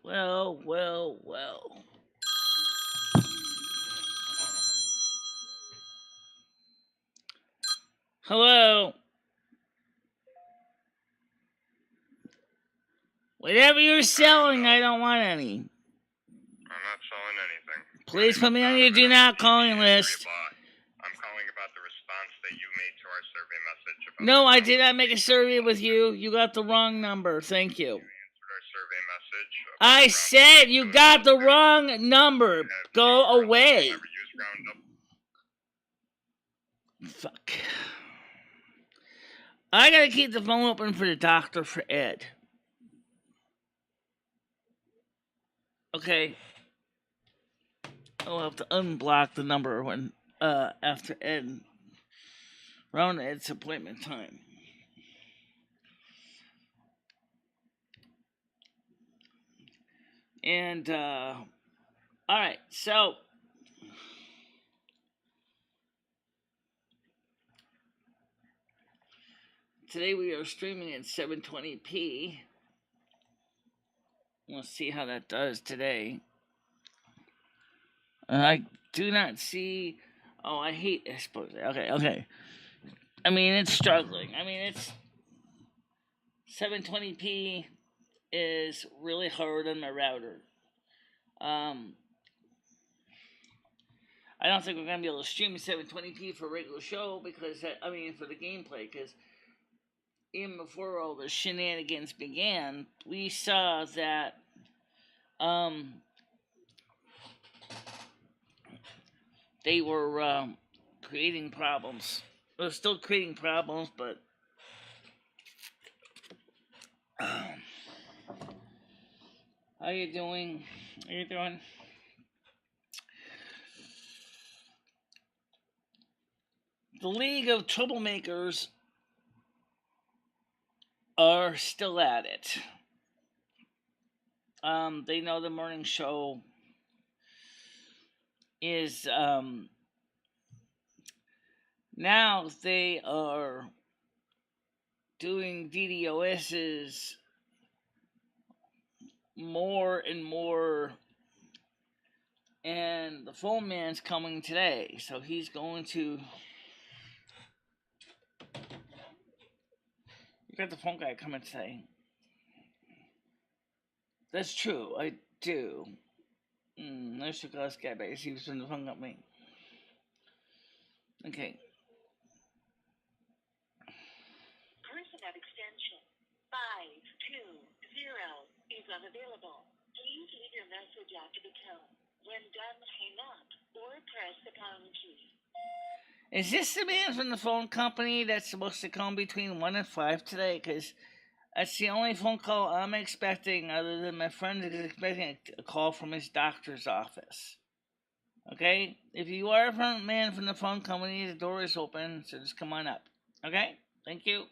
Well. Hello? Whatever you're selling, I don't want any. I'm not selling anything. Please put me on your do not calling list. I'm calling about the response that you made to our survey message. No, I did not make a survey with you. You got the wrong number. Thank you. You answered our survey message. I said you got the wrong number. Go away. Ever used Roundup? Fuck. I gotta keep the phone open for the doctor for Ed. Okay. I'll have to unblock the number when after Ed around Ed's appointment time. And alright, so today we are streaming at 720p. We'll see how that does today. I do not see. Oh, I hate expose. Okay. I mean, it's struggling. I mean, it's 720p is really hard on my router. I don't think we're gonna be able to stream 720p for a regular show because for the gameplay, because even before all the shenanigans began, we saw that they were creating problems. They're still creating problems, but how you doing? How you doing? The League of Troublemakers are still at it. They know the morning show is now they are doing DDoS's more and more, and the phone man's coming today, so he's going to. You got the phone guy coming today. That's true, I do. There's the glass guy back. He was trying to hung up me. Okay. Person at extension 520 is unavailable. Please leave your message after the tone. When done, hang up or press the pound key. Is this the man from the phone company that's supposed to come between 1 and 5 today? Because that's the only phone call I'm expecting, other than my friend is expecting a call from his doctor's office. Okay? If you are a man from the phone company, the door is open, so just come on up. Okay? Thank you.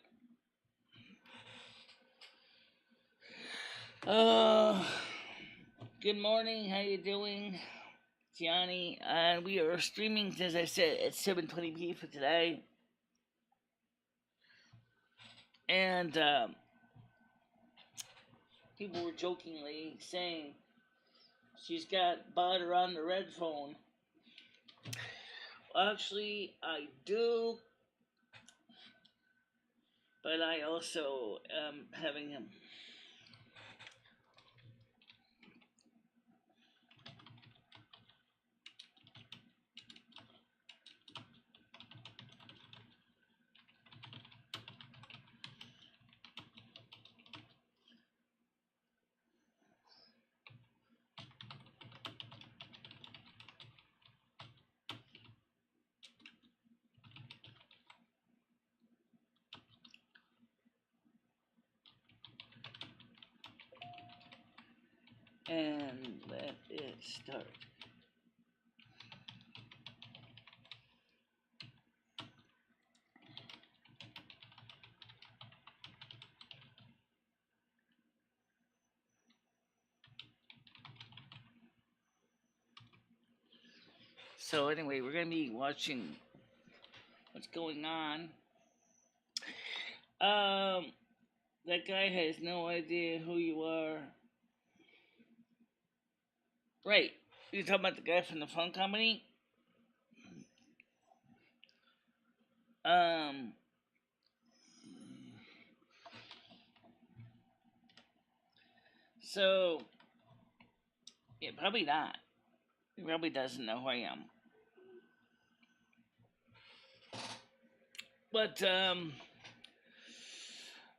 Good morning. How you doing, Gianni? We are streaming, as I said, at 720p for today. And people were jokingly saying she's got butter on the red phone. Well, actually, I do, but I also am having him. And let it start. So anyway, we're going to be watching what's going on. That guy has no idea who you are. Right. You talking about the guy from the phone company? Um. So, yeah, probably not. He probably doesn't know who I am. But,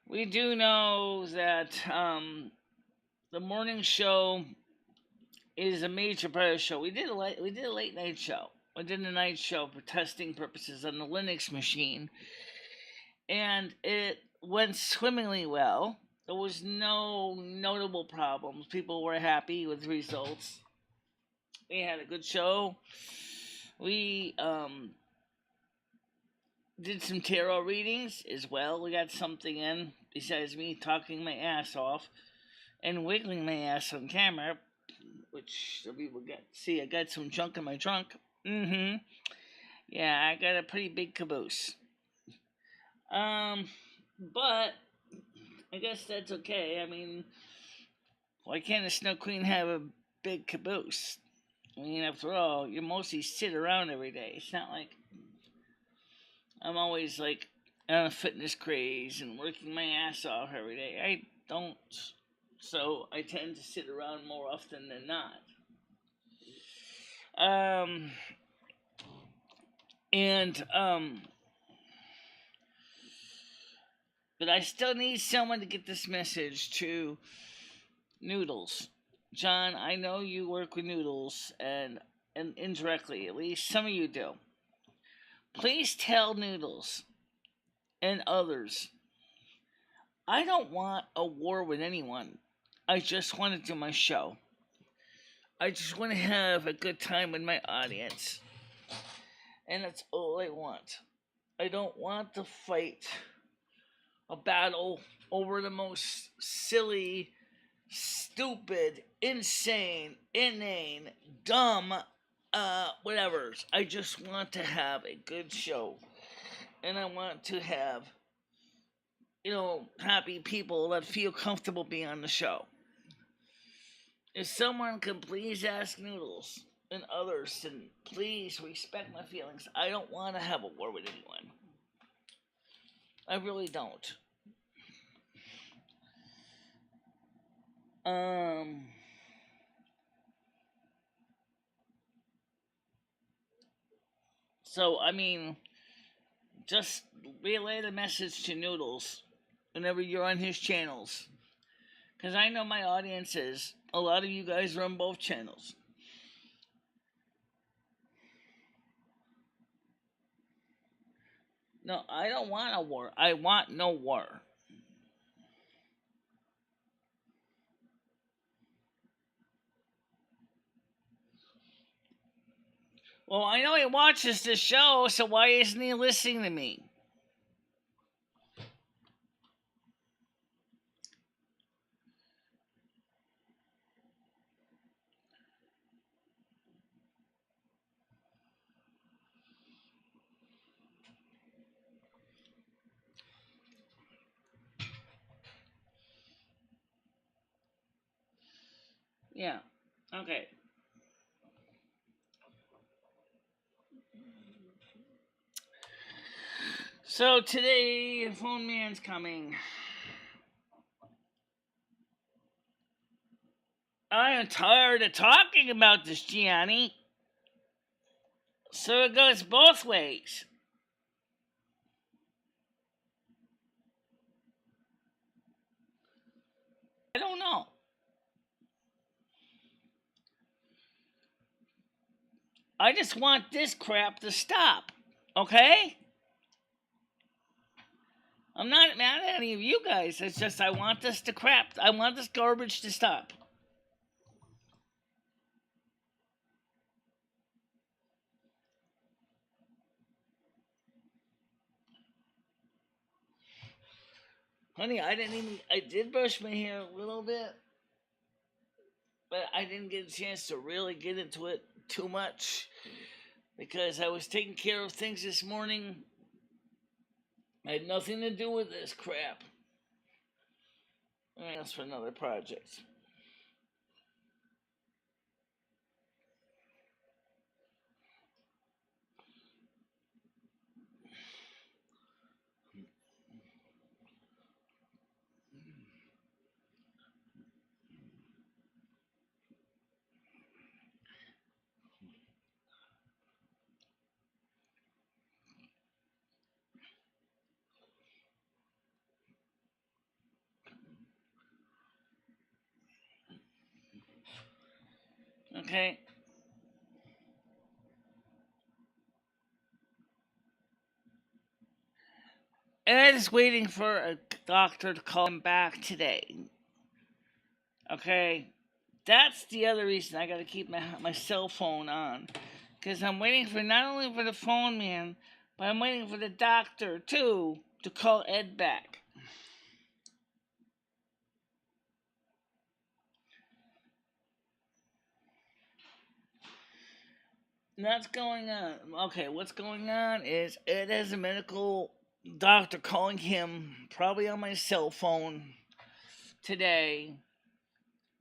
we do know that, the morning show is a major part of the show. We did a late night show. We did a night show for testing purposes on the Linux machine, and it went swimmingly well. There was no notable problems. People were happy with the results. We had a good show. We did some tarot readings as well. We got something in besides me talking my ass off and wiggling my ass on camera, which some people get. See, I got some junk in my trunk. Mm-hmm. Yeah, I got a pretty big caboose. But I guess that's okay. I mean, why can't a Snow Queen have a big caboose? I mean, after all, you mostly sit around every day. It's not like I'm always like on a fitness craze and working my ass off every day. I don't. So I tend to sit around more often than not. And but I still need someone to get this message to Noodles. John, I know you work with Noodles, and indirectly, at least some of you do. Please tell Noodles and others, I don't want a war with anyone. I just want to do my show. I just want to have a good time with my audience. And that's all I want. I don't want to fight a battle over the most silly, stupid, insane, inane, dumb, whatever. I just want to have a good show. And I want to have, happy people that feel comfortable being on the show. If someone could please ask Noodles and others to please respect my feelings, I don't want to have a war with anyone. I really don't. So, I mean, just relay the message to Noodles whenever you're on his channels. Because I know my audience is, a lot of you guys are on both channels. No, I don't want a war. I want no war. Well, I know he watches the show, so why isn't he listening to me? Yeah. Okay. So today, the phone man's coming. I am tired of talking about this, Gianni. So it goes both ways. I don't know. I just want this crap to stop. Okay? I'm not mad at any of you guys. It's just I want this to crap. I want this garbage to stop. Honey, I did brush my hair a little bit, but I didn't get a chance to really get into it too much because I was taking care of things this morning. I had nothing to do with this crap. That's for another project. Okay? Ed is waiting for a doctor to call him back today. Okay? That's the other reason I gotta keep my cell phone on. Because I'm waiting for not only for the phone man, but I'm waiting for the doctor, too, to call Ed back. That's going on. Okay, what's going on is Ed has a medical doctor calling him, probably on my cell phone, today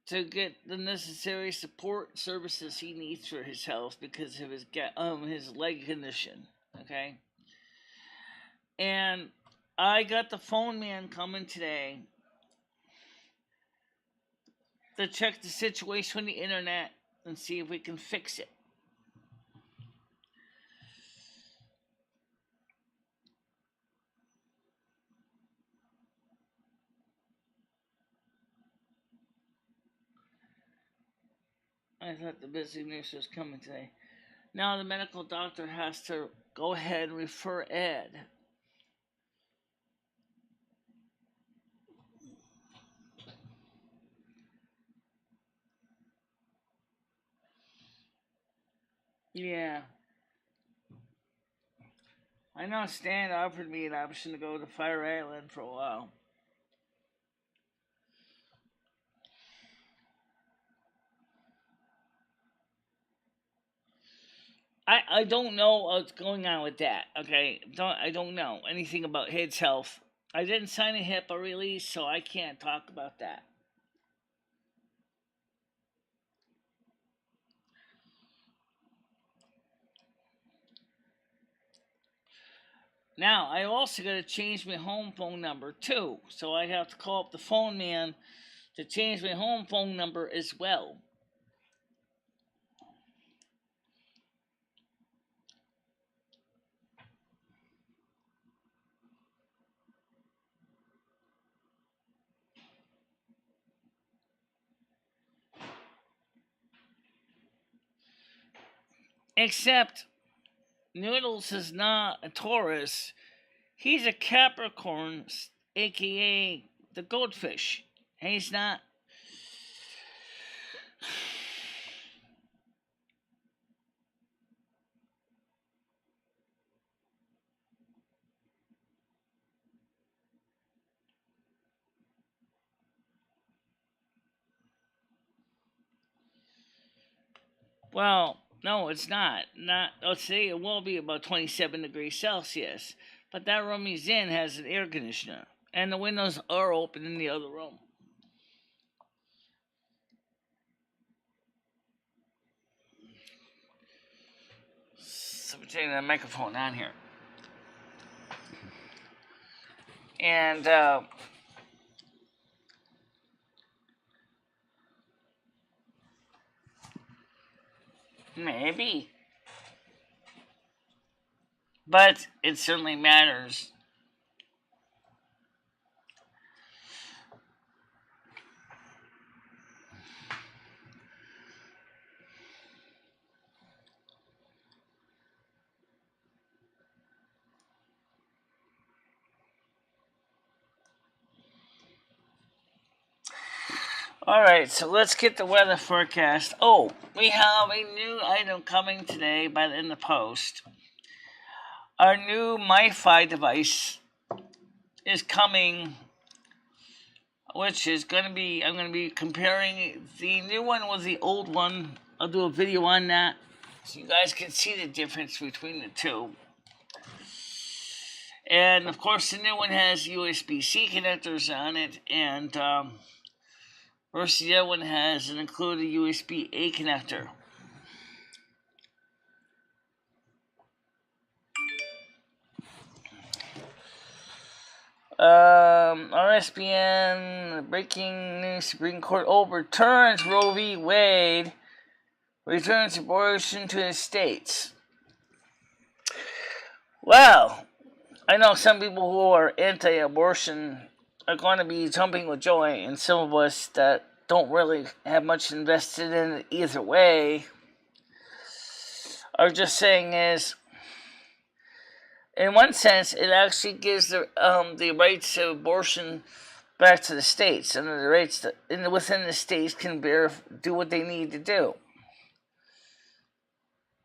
to get the necessary support services he needs for his health because of his leg condition. Okay, and I got the phone man coming today to check the situation on the internet and see if we can fix it. I thought the busy nurse was coming today. Now the medical doctor has to go ahead and refer Ed. Yeah. I know Stan offered me an option to go to Fire Island for a while. I don't know what's going on with that. Okay, I don't know anything about Ed's health. I didn't sign a HIPAA release, so I can't talk about that. Now I also got to change my home phone number too, so I have to call up the phone man to change my home phone number as well. Except Noodles is not a Taurus. He's a Capricorn, aka the goldfish. He's not. Well, no, it's not. Not. Let's say it will be about 27 degrees Celsius, but that room he's in has an air conditioner, and the windows are open in the other room. So we're taking the microphone on here, and maybe, but it certainly matters. Alright, so let's get the weather forecast. Oh, we have a new item coming today in the post. Our new MiFi device is coming, which is going to be, I'm going to be comparing the new one with the old one. I'll do a video on that so you guys can see the difference between the two. And of course, the new one has USB-C connectors on it, and versus the other one has an included USB-A connector. RSBN, breaking news, Supreme Court overturns Roe v. Wade, returns abortion to the states. Well, I know some people who are anti-abortion are going to be jumping with joy, and some of us that don't really have much invested in it either way, are just saying is, in one sense, it actually gives the rights of abortion back to the states, and the rights within the states can do what they need to do.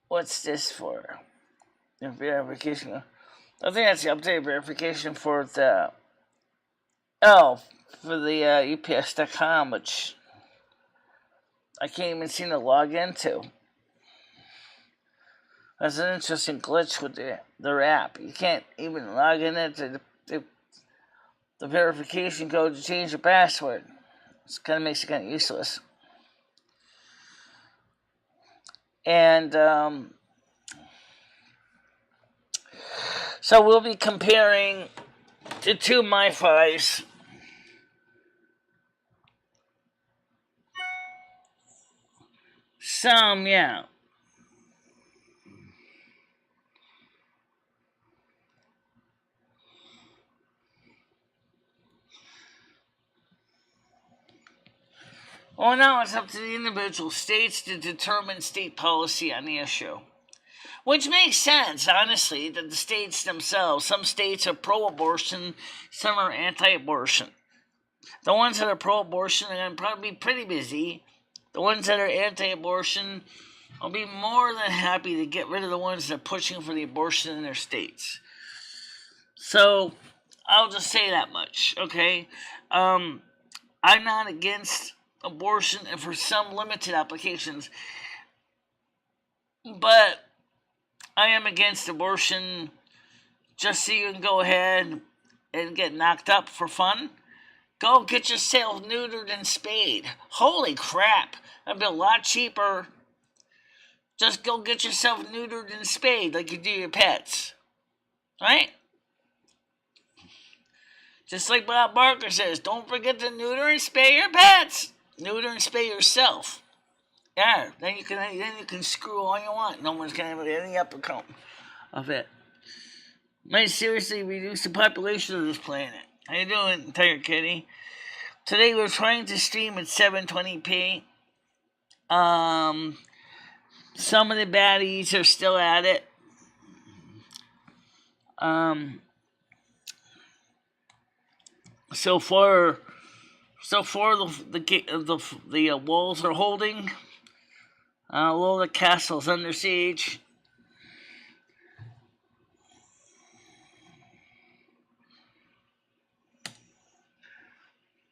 What's this for? The verification. I think that's the updated verification for the UPS.com, which I can't even seem to log into. That's an interesting glitch with their app. You can't even log in to the verification code to change your password. It kind of makes it kind of useless. And so we'll be comparing the two MiFis. Some, yeah. Well, now it's up to the individual states to determine state policy on the issue. Which makes sense, honestly, that the states themselves, some states are pro-abortion, some are anti-abortion. The ones that are pro-abortion are going to probably be pretty busy. The ones that are anti-abortion will be more than happy to get rid of the ones that are pushing for the abortion in their states. So, I'll just say that much, okay? I'm not against abortion and for some limited applications, but I am against abortion just so you can go ahead and get knocked up for fun. Go get yourself neutered and spayed. Holy crap, that'd be a lot cheaper. Just go get yourself neutered and spayed like you do your pets, right? Just like Bob Barker says, don't forget to neuter and spay your pets. Neuter and spay yourself. Yeah, then you can screw all you want. No one's gonna have any uppercut of it. Might seriously reduce the population of this planet. How you doing, Tiger Kitty? Today we're trying to stream at 720p. Some of the baddies are still at it. So far the walls are holding. Although the castle's under siege.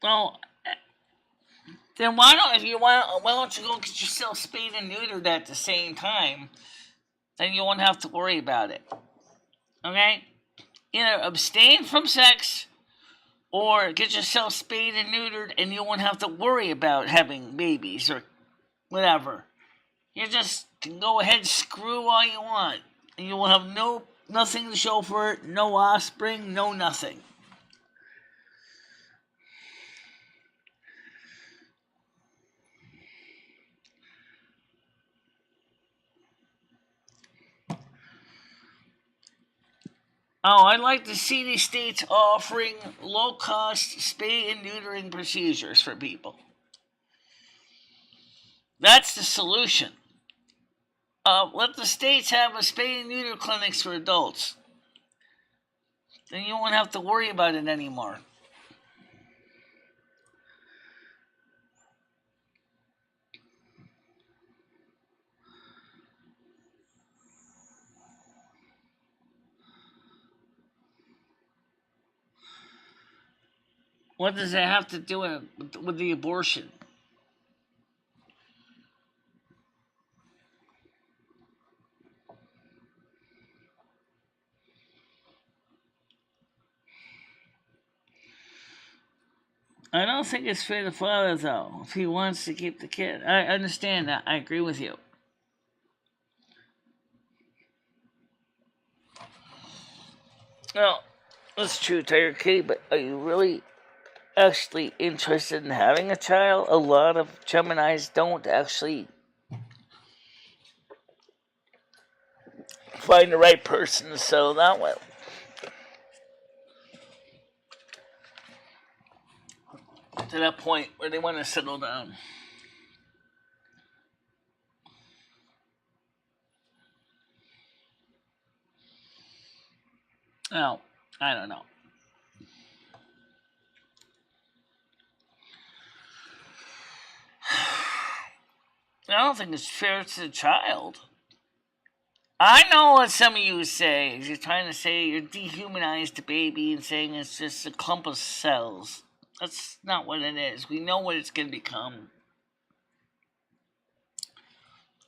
Well, then why don't you go get yourself spayed and neutered at the same time? Then you won't have to worry about it. Okay? Either abstain from sex or get yourself spayed and neutered and you won't have to worry about having babies or whatever. You just can go ahead and screw all you want. And you will have nothing to show for it, no offspring, no nothing. Oh, I'd like to see these states offering low-cost spay and neutering procedures for people. That's the solution. Let the states have a spay and neuter clinics for adults. Then you won't have to worry about it anymore. What does that have to do with the abortion? I don't think it's fair to the father, though, if he wants to keep the kid. I understand that. I agree with you. Well, that's true, Tiger Kitty, but are you really actually interested in having a child? A lot of Geminis don't actually find the right person to settle down with. to that point where they want to settle down. Oh, I don't know. I don't think it's fair to the child. I know what some of you say. You're trying to say you're dehumanized the baby and saying it's just a clump of cells. That's not what it is. We know what it's going to become.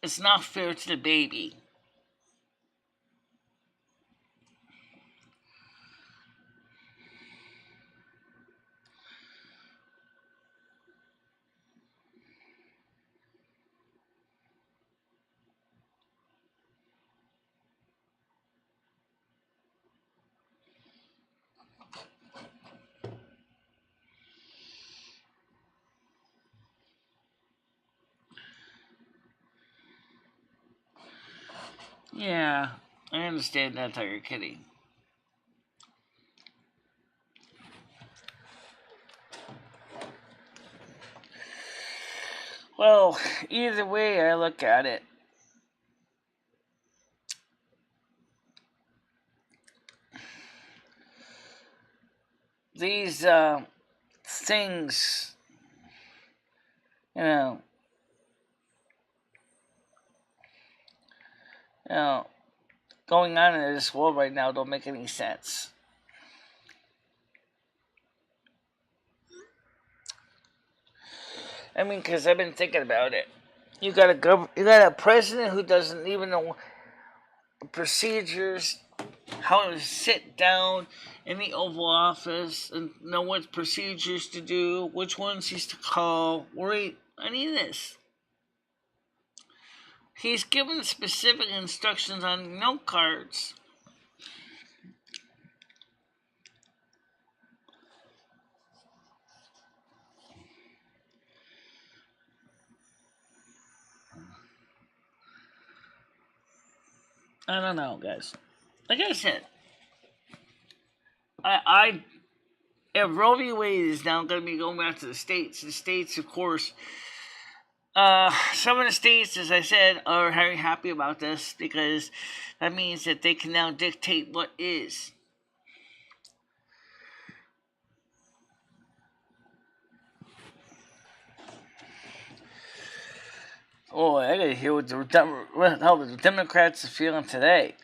It's not fair to the baby. Yeah, I understand that, Tiger Kitty. Well, either way I look at it, these things, you know, going on in this world right now don't make any sense. I mean, because I've been thinking about it. You got a president who doesn't even know procedures, how to sit down in the Oval Office and know what procedures to do, which ones he's to call. Wait, I need this. He's given specific instructions on note cards. I don't know, guys. Like I said, if Roe v. Wade is now going to be going back to the states, of course, some of the states, as I said, are very happy about this because that means that they can now dictate what is. Oh, I gotta hear what how the Democrats are feeling today.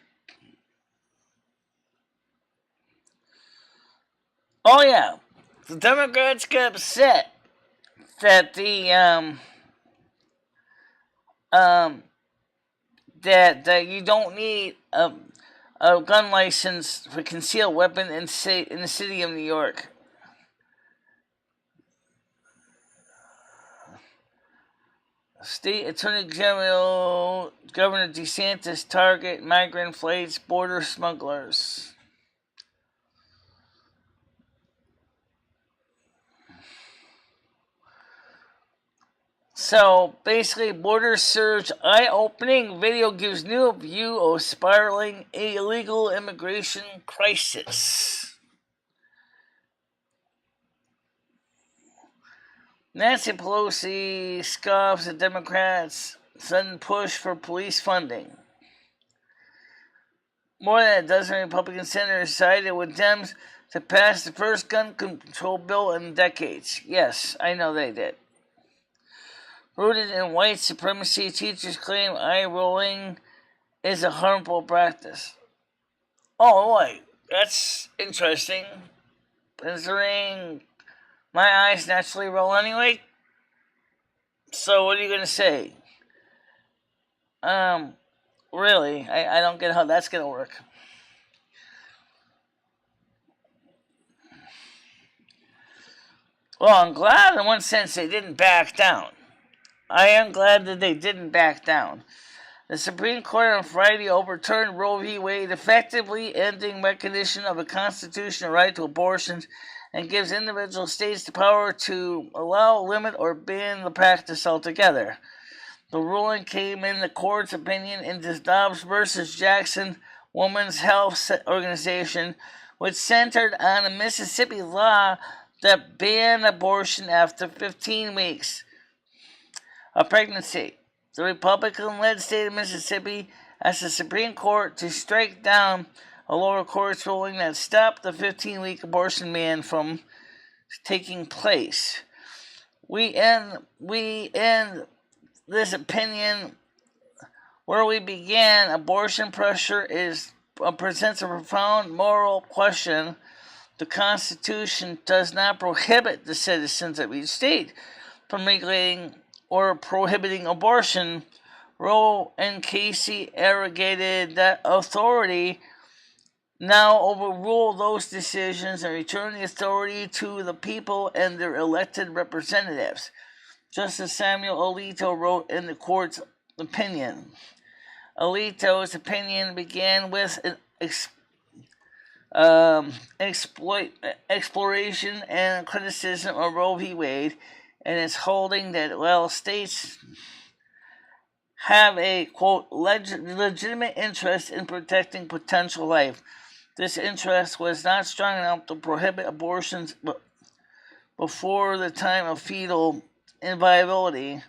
Oh yeah, the Democrats get upset that that you don't need a gun license for concealed weapon in the city of New York. State Attorney General Governor DeSantis target migrant flights, border smugglers. So basically, border surge eye-opening video gives new view of spiraling illegal immigration crisis. Nancy Pelosi scoffs at Democrats' sudden push for police funding. More than a dozen Republican senators sided with Dems to pass the first gun control bill in decades. Yes, I know they did. Rooted in white supremacy, teachers claim eye rolling is a harmful practice. Oh, boy, that's interesting. Considering my eyes naturally roll anyway. So what are you gonna say? Really, I don't get how that's gonna work. Well, I'm glad in one sense they didn't back down. I am glad that they didn't back down. The Supreme Court on Friday overturned Roe v. Wade, effectively ending recognition of a constitutional right to abortion and gives individual states the power to allow, limit, or ban the practice altogether. The ruling came in the court's opinion in the Dobbs versus Jackson Women's Health Organization, which centered on a Mississippi law that ban abortion after 15 weeks of pregnancy. The Republican-led state of Mississippi asked the Supreme Court to strike down a lower court's ruling that stopped the 15-week abortion ban from taking place. We end this opinion where we began. Abortion pressure presents a profound moral question. The Constitution does not prohibit the citizens of each state from regulating or prohibiting abortion. Roe and Casey arrogated that authority, now overrule those decisions and return the authority to the people and their elected representatives. Justice Samuel Alito wrote in the court's opinion. Alito's opinion began with an exploration and criticism of Roe v. Wade and its holding that while states have a, quote, legitimate interest in protecting potential life, this interest was not strong enough to prohibit abortions before the time of fetal inviability,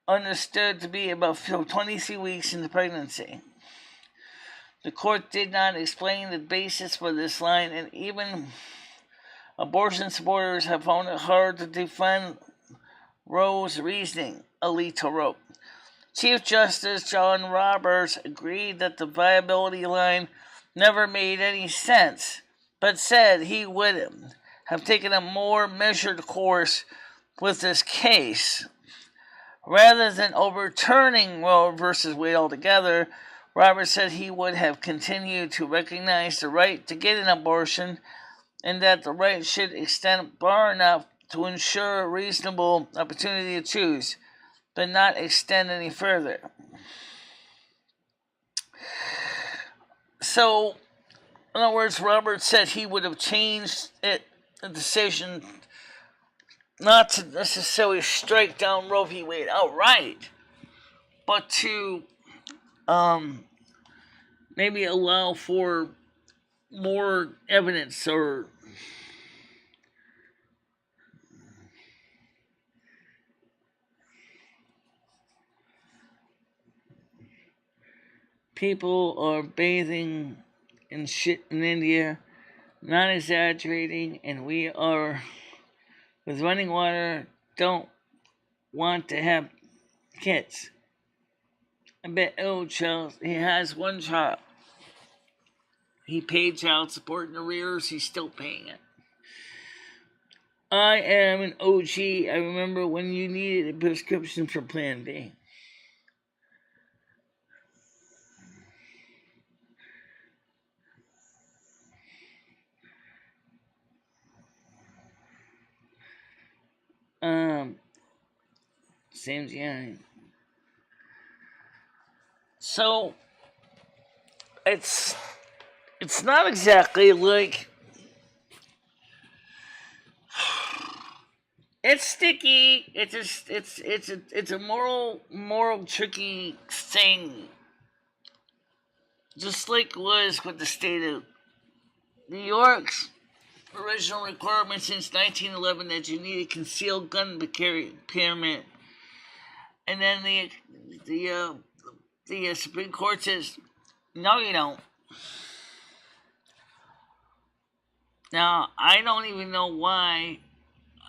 understood to be about 23 weeks into pregnancy. The court did not explain the basis for this line, and even abortion supporters have found it hard to defend Roe's reasoning, Alito wrote. Chief Justice John Roberts agreed that the viability line never made any sense, but said he would have taken a more measured course with this case. Rather than overturning Roe v. Wade altogether, Roberts said he would have continued to recognize the right to get an abortion and that the right should extend far enough to ensure a reasonable opportunity to choose, but not extend any further. So, in other words, Roberts said he would have changed the decision not to necessarily strike down Roe v. Wade outright, but to maybe allow for more evidence or people are bathing in shit in India, not exaggerating, and we are, with running water, don't want to have kids. I bet child, he has one child. He paid child support in arrears, he's still paying it. I am an OG. I remember when you needed a prescription for Plan B. Same thing. So it's not exactly like it's sticky. It's a moral tricky thing. Just like it was with the state of New York's original requirement since 1911 that you need a concealed gun permit, and then the Supreme Court says no, you don't. Now I don't even know why.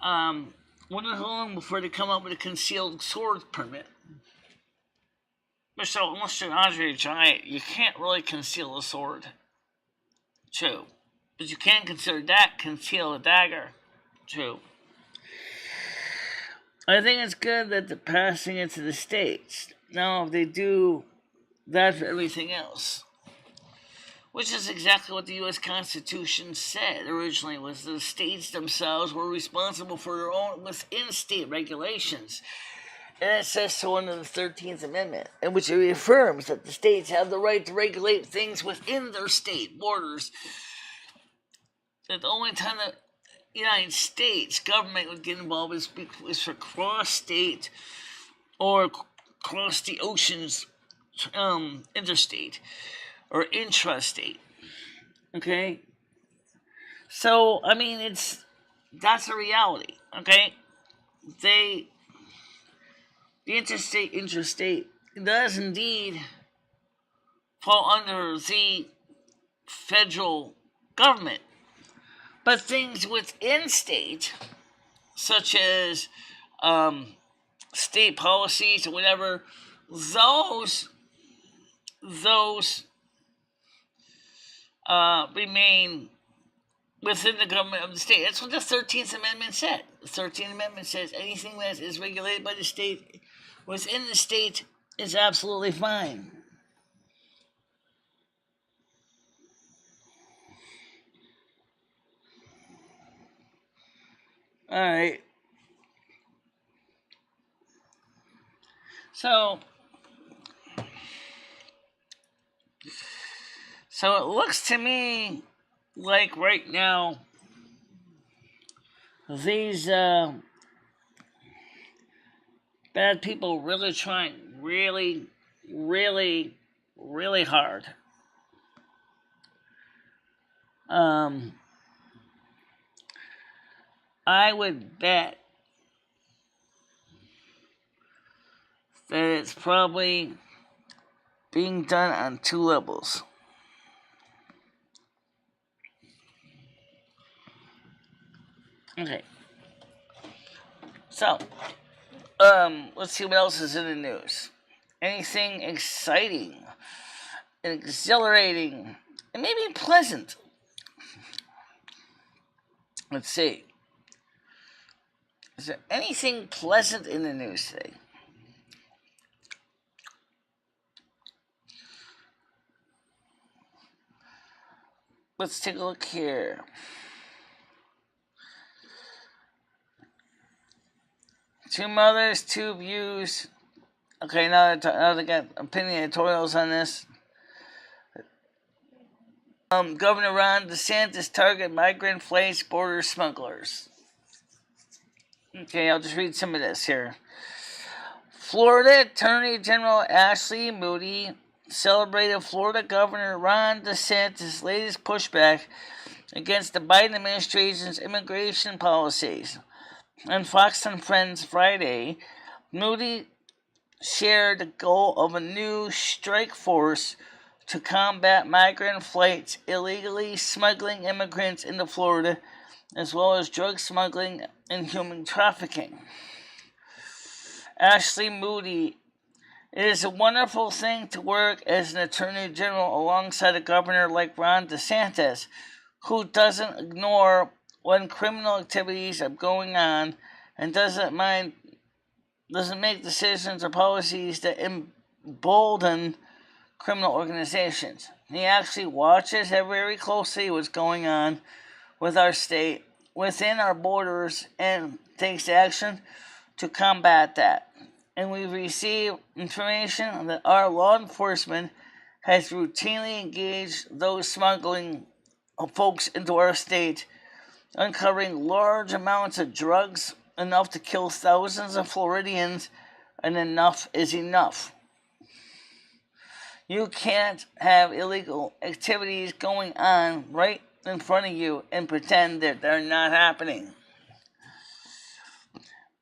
Wasn't long before they come up with a concealed sword permit. So, unless you're Andre the Giant, you can't really conceal a sword. True. But you can conceal a dagger. True. I think it's good that they're passing it to the states. Now, if they do that for everything else, which is exactly what the U.S. Constitution said originally, was the states themselves were responsible for their own within-state regulations. And it says so under the 13th Amendment, in which it reaffirms that the states have the right to regulate things within their state borders. That the only time the United States government would get involved is for cross-state or cross the oceans, interstate or intrastate. Okay? So, I mean, That's a reality, okay? The interstate does indeed fall under the federal government. But things within state, such as state policies or whatever, those remain within the government of the state. That's what the 13th Amendment said. The 13th Amendment says anything that is regulated by the state within the state is absolutely fine. All right. So it looks to me like right now these bad people really trying really hard. I would bet that it's probably being done on two levels. Okay. So, let's see what else is in the news. Anything exciting and exhilarating and maybe pleasant. Let's see. Is there anything pleasant in the news today? Let's take a look here. Two mothers, two views. Okay, now they got opinion editorials on this. Governor Ron DeSantis target migrant flights border smugglers. Okay, I'll just read some of this here. Florida Attorney General Ashley Moody celebrated Florida Governor Ron DeSantis' latest pushback against the Biden administration's immigration policies. On Fox and Friends Friday, Moody shared the goal of a new strike force to combat migrant flights illegally smuggling immigrants into Florida, as well as drug smuggling and human trafficking. Ashley Moody: it is a wonderful thing to work as an attorney general alongside a governor like Ron DeSantis, who doesn't ignore when criminal activities are going on and doesn't make decisions or policies that embolden criminal organizations. He actually watches very closely what's going on with our state, within our borders, and takes action to combat that. And we've received information that our law enforcement has routinely engaged those smuggling folks into our state, uncovering large amounts of drugs, enough to kill thousands of Floridians, and enough is enough. You can't have illegal activities going on right in front of you and pretend that they're not happening.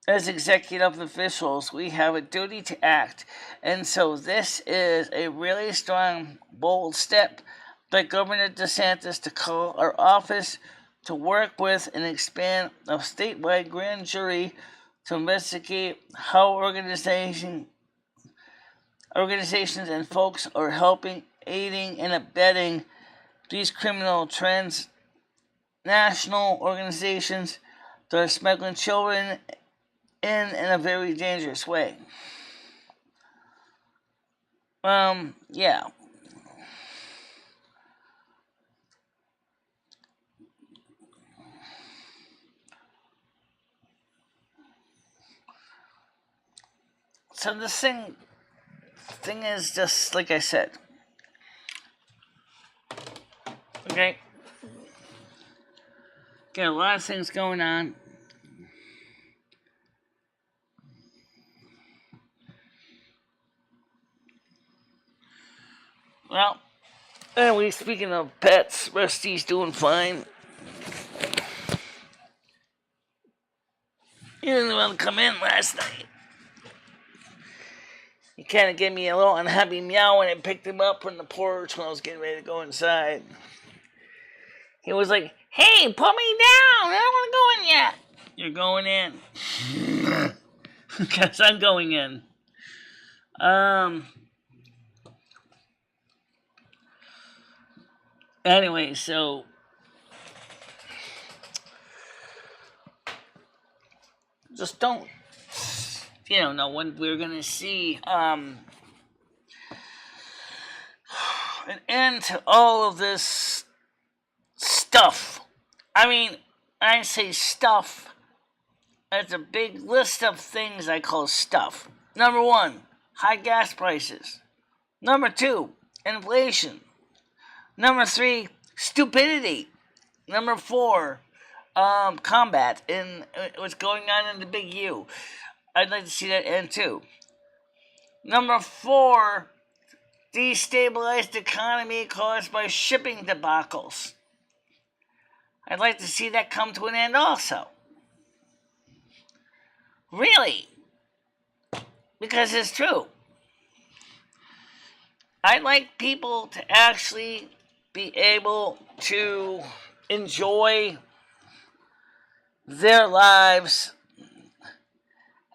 As executive officials, we have a duty to act, and so this is a really strong, bold step by Governor DeSantis to call our office to work with and expand a statewide grand jury to investigate how organizations and folks are helping, aiding, and abetting these criminal transnational organizations that are smuggling children in a very dangerous way. Yeah. So this thing is just like I said. Okay. Got a lot of things going on. Well, anyway, speaking of pets, Rusty's doing fine. didn't want to come in last night. He kind of gave me a little unhappy meow when I picked him up from the porch when I was getting ready to go inside. He was like, "Hey, put me down. I don't want to go in yet." You're going in. Because I'm going in. Anyway, so just don't, know when we're going to see an end to all of this stuff. I mean, I say stuff. That's a big list of things I call stuff. Number 1, high gas prices. Number 2, inflation. Number 3, stupidity. Number 4, combat in what's going on in the big U. I'd like to see that end too. Number 4, destabilized economy caused by shipping debacles. I'd like to see that come to an end also. Really? Because it's true. I'd like people to actually be able to enjoy their lives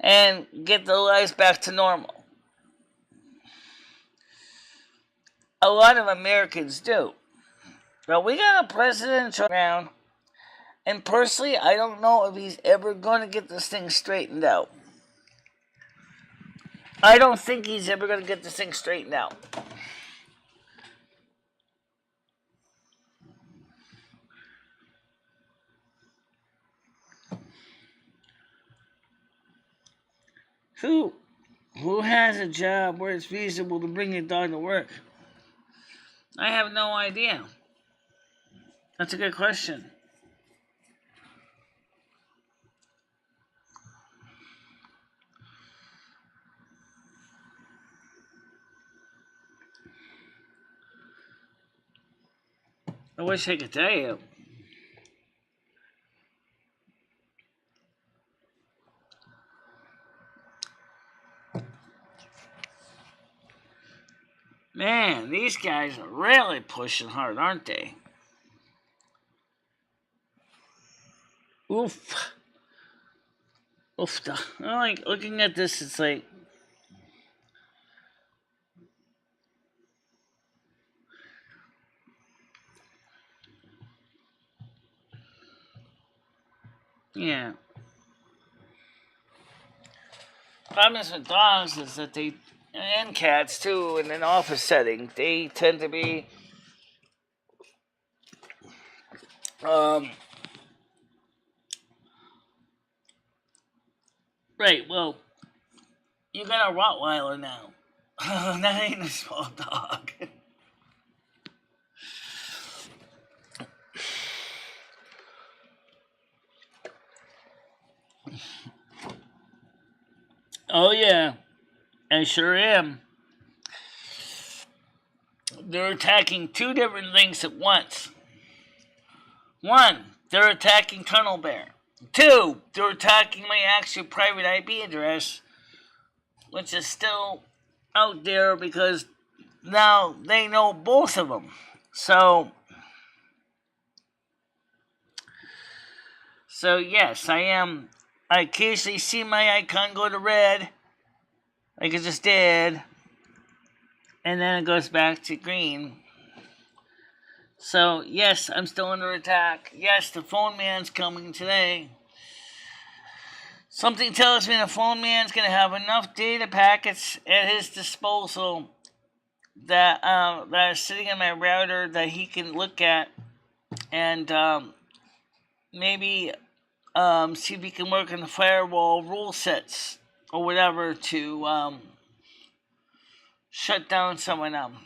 and get their lives back to normal. A lot of Americans do. But we got a president around, and personally, I don't know if he's ever going to get this thing straightened out. I don't think he's ever going to get this thing straightened out. Who has a job where it's feasible to bring your dog to work? I have no idea. That's a good question. I wish I could tell you. Man, these guys are really pushing hard, aren't they? Oof. Oof. Like, looking at this, it's like, yeah. Problems with dogs is that they, and cats too, in an office setting, they tend to be right, well, you got a Rottweiler now. That ain't a small dog. Oh yeah, I sure am. They're attacking 2 different things at once. 1, they're attacking Tunnel Bear. 2, they're attacking my actual private IP address, which is still out there because now they know both of them. So yes, I am. I occasionally see my icon go to red, like it just did, and then it goes back to green. So, yes, I'm still under attack. Yes, the phone man's coming today. Something tells me the phone man's going to have enough data packets at his disposal that are sitting in my router that he can look at and maybe see if he can work on the firewall rule sets or whatever to shut down some of them.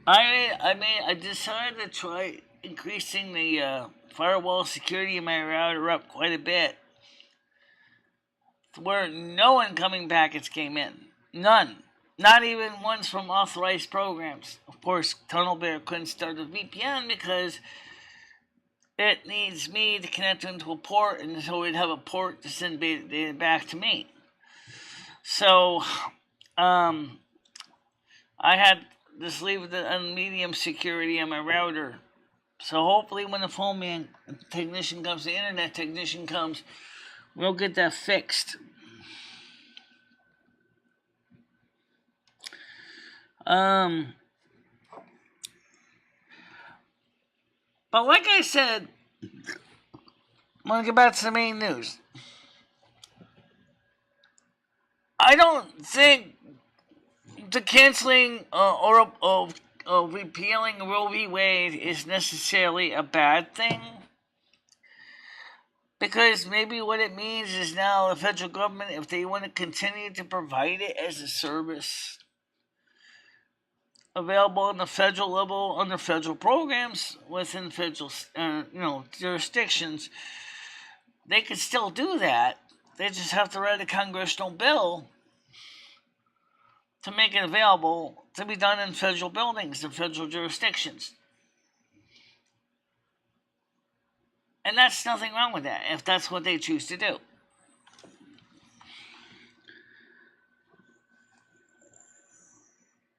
I decided to try increasing the firewall security in my router up quite a bit, where no incoming packets came in. None. Not even ones from authorized programs. Of course, Tunnel Bear couldn't start a VPN because it needs me to connect into a port, and so we'd have a port to send data back to me. So, I had this leave it on medium security on my router. So hopefully when the phone man technician comes, the internet technician comes, we'll get that fixed. But like I said, I'm going to get back to the main news. I don't think the canceling or repealing Roe v. Wade is necessarily a bad thing. Because maybe what it means is now the federal government, if they want to continue to provide it as a service available on the federal level under federal programs within federal jurisdictions, they could still do that. They just have to write a congressional bill to make it available to be done in federal buildings and federal jurisdictions. And that's nothing wrong with that if that's what they choose to do.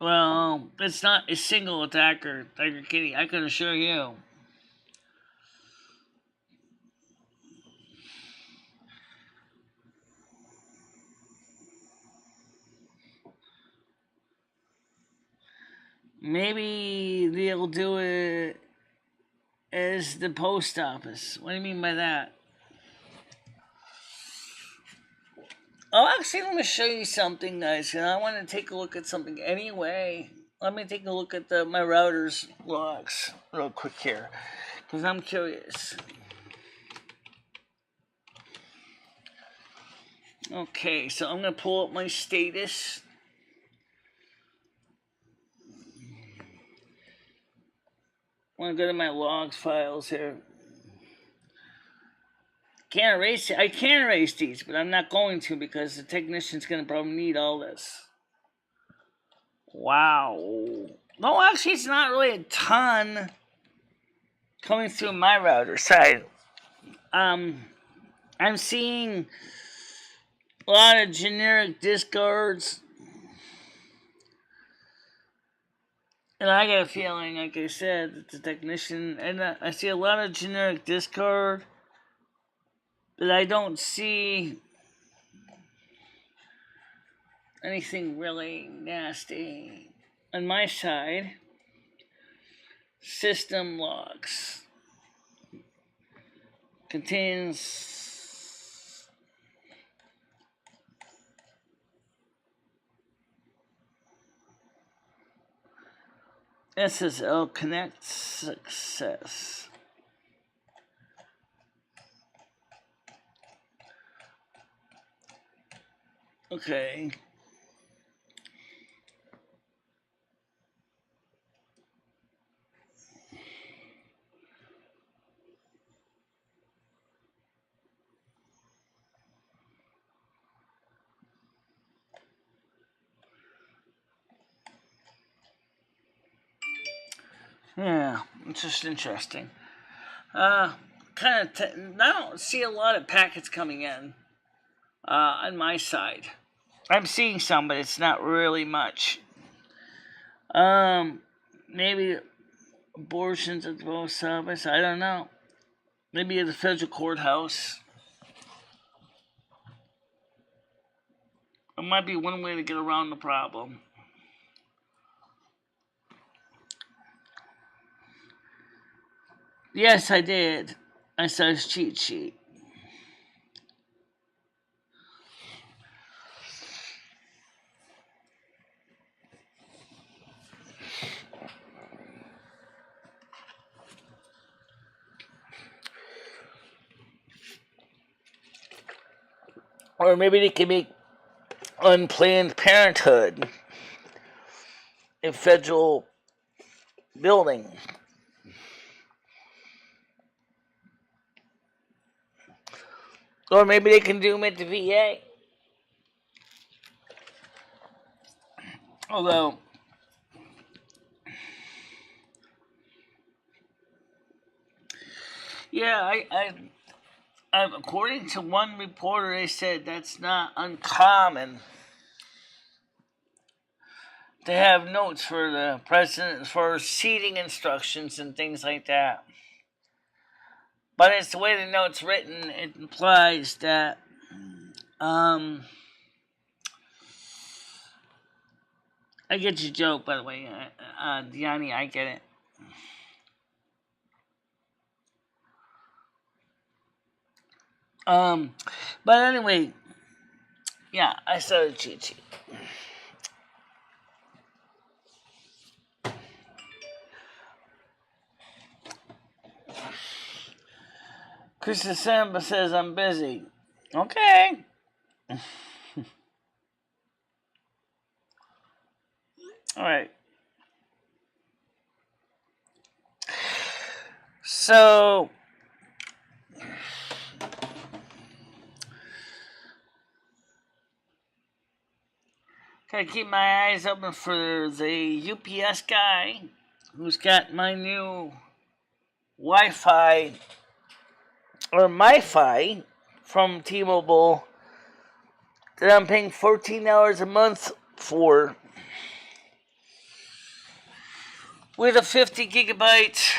Well, it's not a single attacker, Tiger Kitty, I can assure you. Maybe they'll do it as the post office. What do you mean by that? Oh, actually, let me show you something, guys. And I want to take a look at something anyway. Let me take a look at my router's logs real quick here, because I'm curious. Okay, so I'm going to pull up my status. I want to go to my logs files here. I can erase these, but I'm not going to because the technician's going to probably need all this. Wow. No, actually, it's not really a ton coming through my router side. I'm seeing a lot of generic discards. And I got a feeling, like I said, that the technician, and I see a lot of generic discard, but I don't see anything really nasty. On my side, system logs contains SSL connect success. Okay. Yeah, it's just interesting. I don't see a lot of packets coming in on my side. I'm seeing some, but it's not really much. Maybe abortions at the post office. I don't know. Maybe at the federal courthouse. It might be one way to get around the problem. Yes, I did. I saw his cheat sheet. Or maybe they can make Unplanned Parenthood a federal building. Or maybe they can do them at the VA. Although, Yeah, according to one reporter, they said that's not uncommon to have notes for the president for seating instructions and things like that. But it's the way the note's written, it implies that I get your joke, by the way, Yanni, I get it. But anyway, yeah, I started cheat sheet. Chris December says I'm busy. Okay. All right. So, gotta keep my eyes open for the UPS guy who's got my new Wi-Fi or MiFi from T-Mobile that I'm paying $14 a month for, with a 50 gigabyte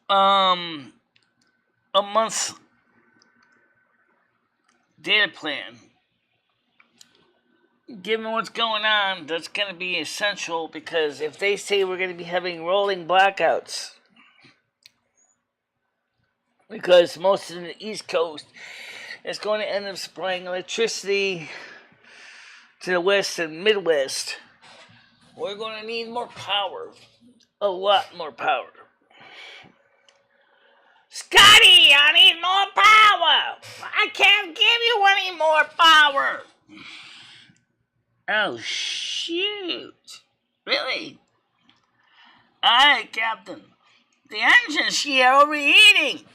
a month data plan. Given what's going on, that's going to be essential, because if they say we're going to be having rolling blackouts, because most of the East Coast is going to end up supplying electricity to the West and Midwest, we're going to need more power. A lot more power. Scotty, I need more power! I can't give you any more power! Oh, shoot. Really? Aye, Captain. The engine's here overheating.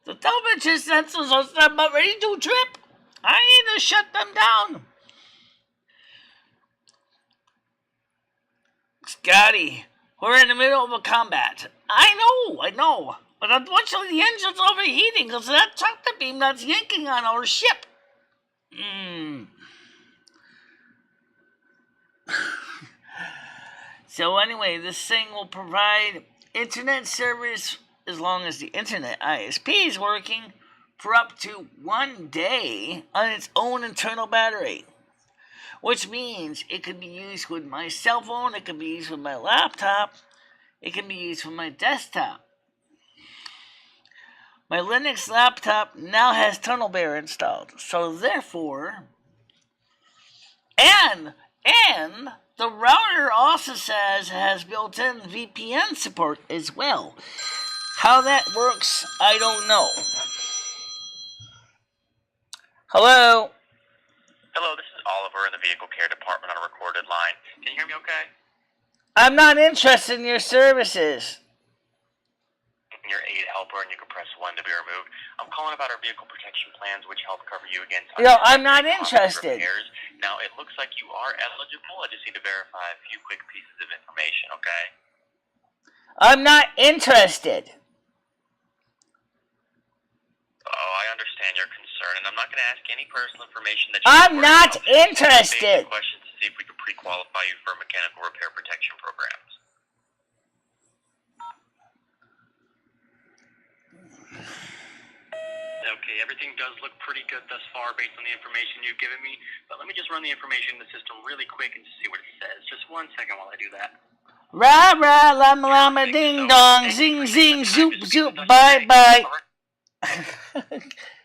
The temperature sensors are about ready to trip. I need to shut them down. Scotty, we're in the middle of a combat. I know. But unfortunately the engine's overheating because of that tractor beam that's yanking on our ship. So anyway, this thing will provide internet service as long as the internet ISP is working for up to 1 day on its own internal battery. Which means it could be used with my cell phone, it could be used with my laptop, it can be used with my desktop. My Linux laptop now has TunnelBear installed, so therefore, and the router also says it has built-in VPN support as well. How that works, I don't know. Hello? Hello, this is Oliver in the Vehicle Care Department on a recorded line. Can you hear me okay? I'm not interested in your services. Your aid helper, and you can press 1 to be removed. I'm calling about our vehicle protection plans, which help cover you against... I'm not interested. Repairs. Now, it looks like you are eligible. I just need to verify a few quick pieces of information, okay? I'm not interested. Oh, I understand your concern, and I'm not going to ask any personal information that you... I'm not interested. Questions to see if we can pre-qualify you for mechanical repair protection programs. Okay, everything does look pretty good thus far based on the information you've given me, but let me just run the information in the system really quick and see what it says. Just 1 second while I do that. Rah, rah, llama, llama, ding, dong, zing, zing, zoop, zoop, bye, bye.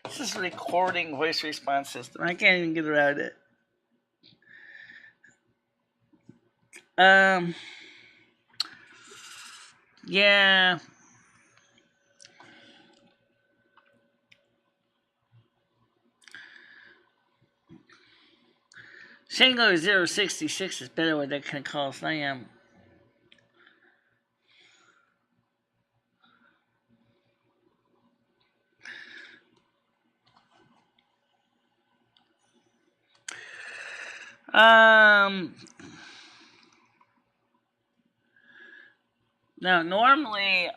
This is a recording voice response system. I can't even get around it. Yeah. Shango 066 is better with that kind of calls than I am. Now, normally,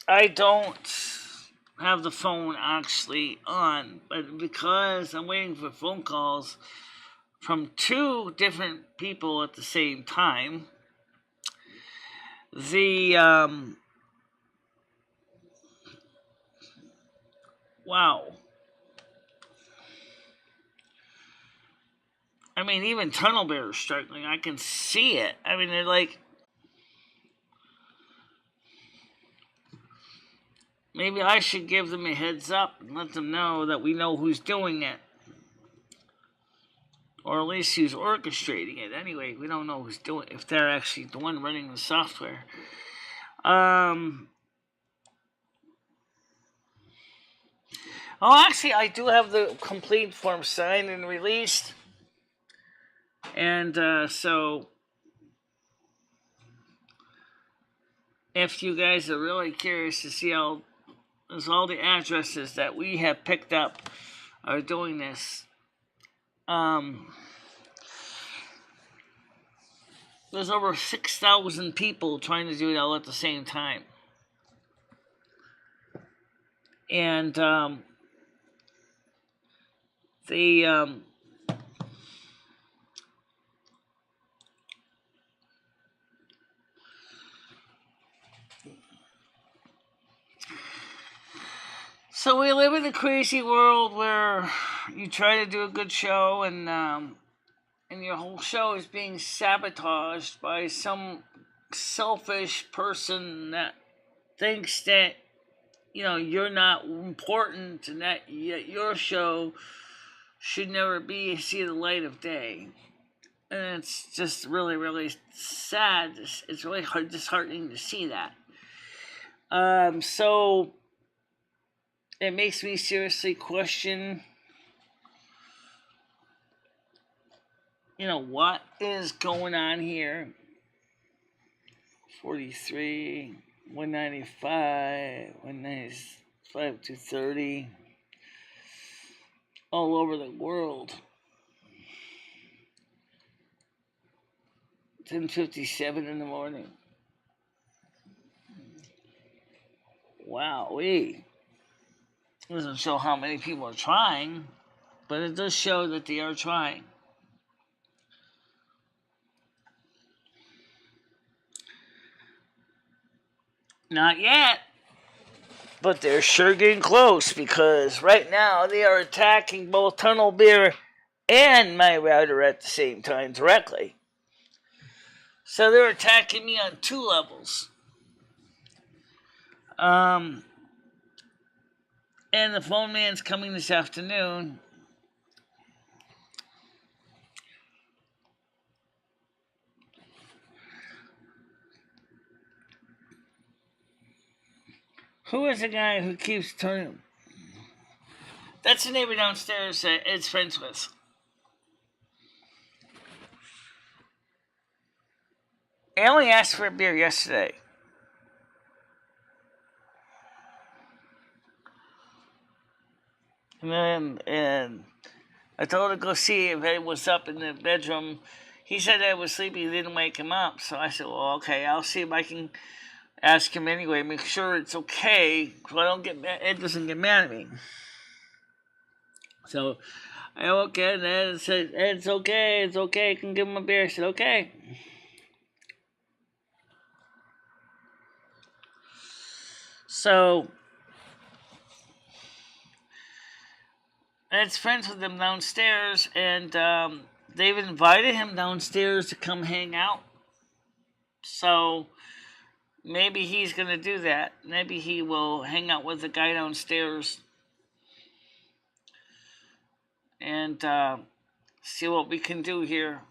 I don't have the phone actually on, but because I'm waiting for phone calls from two different people at the same time, the, wow. I mean, even Tunnel Bear is struggling. I can see it. I mean, they're like, maybe I should give them a heads up and let them know that we know who's doing it. Or at least who's orchestrating it. Anyway, we don't know who's doing it, if they're actually the one running the software. Oh, actually, I do have the complete form signed and released. And so, if you guys are really curious to see all the addresses that we have picked up are doing this, there's over 6,000 people trying to do it all at the same time. And so we live in a crazy world where you try to do a good show and your whole show is being sabotaged by some selfish person that thinks that, you know, you're not important and that your show should never see the light of day. And it's just really, really sad. It's really disheartening to see that. So it makes me seriously question, you know, what is going on here. 43, 195, 195, 230, all over the world. 10:57 in the morning. Wowee. It doesn't show how many people are trying, but it does show that they are trying. Not yet, but they're sure getting close because right now they are attacking both Tunnel Bear and my router at the same time directly. So they're attacking me on two levels. And the phone man's coming this afternoon. Who is the guy who keeps turning? That's the neighbor downstairs that Ed's friends with. I only asked for a beer yesterday. And I told him to go see if Ed was up in the bedroom. He said Ed was sleeping. He didn't wake him up. So I said, well, okay, I'll see if I can ask him anyway. Make sure it's okay. So Ed doesn't get mad at me. So I woke Ed and Ed said, it's okay. I can give him a beer. I said, okay. So Ed's friends with them downstairs, and they've invited him downstairs to come hang out. So maybe he's going to do that. Maybe he will hang out with the guy downstairs and see what we can do here.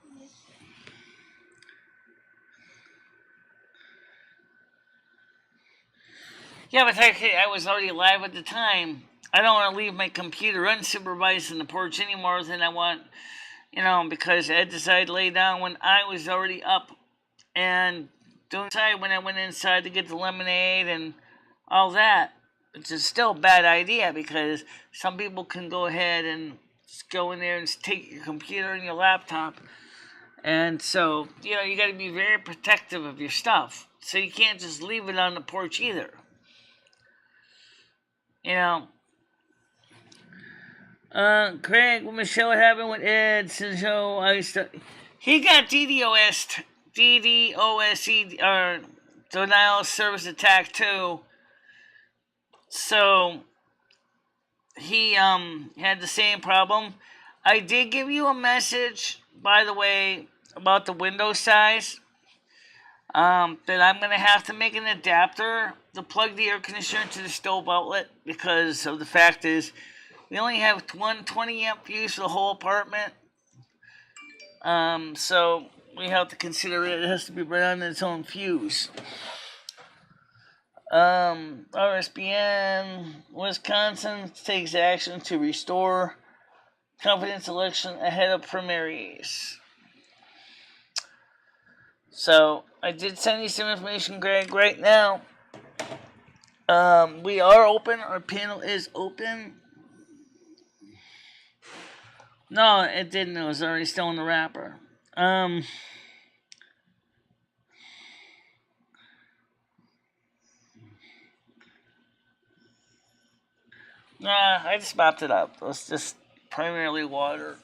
Yeah, but I was already live at the time. I don't want to leave my computer unsupervised on the porch any more than I want, because Ed decided to lay down when I was already up and doing inside when I went inside to get the lemonade and all that. Which is still a bad idea because some people can go ahead and go in there and take your computer and your laptop. And so, you got to be very protective of your stuff. So you can't just leave it on the porch either. You know. Craig, Michelle, what happened with Ed? So he got DDoS, or denial of service attack too. So he had the same problem. I did give you a message, by the way, about the window size. That I'm going to have to make an adapter to plug the air conditioner to the stove outlet, because of the fact is we only have one 20 amp fuse for the whole apartment. So we have to consider it has to be run on its own fuse. RSBN, Wisconsin takes action to restore confidence election ahead of primaries. So I did send you some information, Greg, right now. We are open. Our panel is open. No, it didn't. It was already still in the wrapper. Nah, I just mopped it up. It was just primarily water.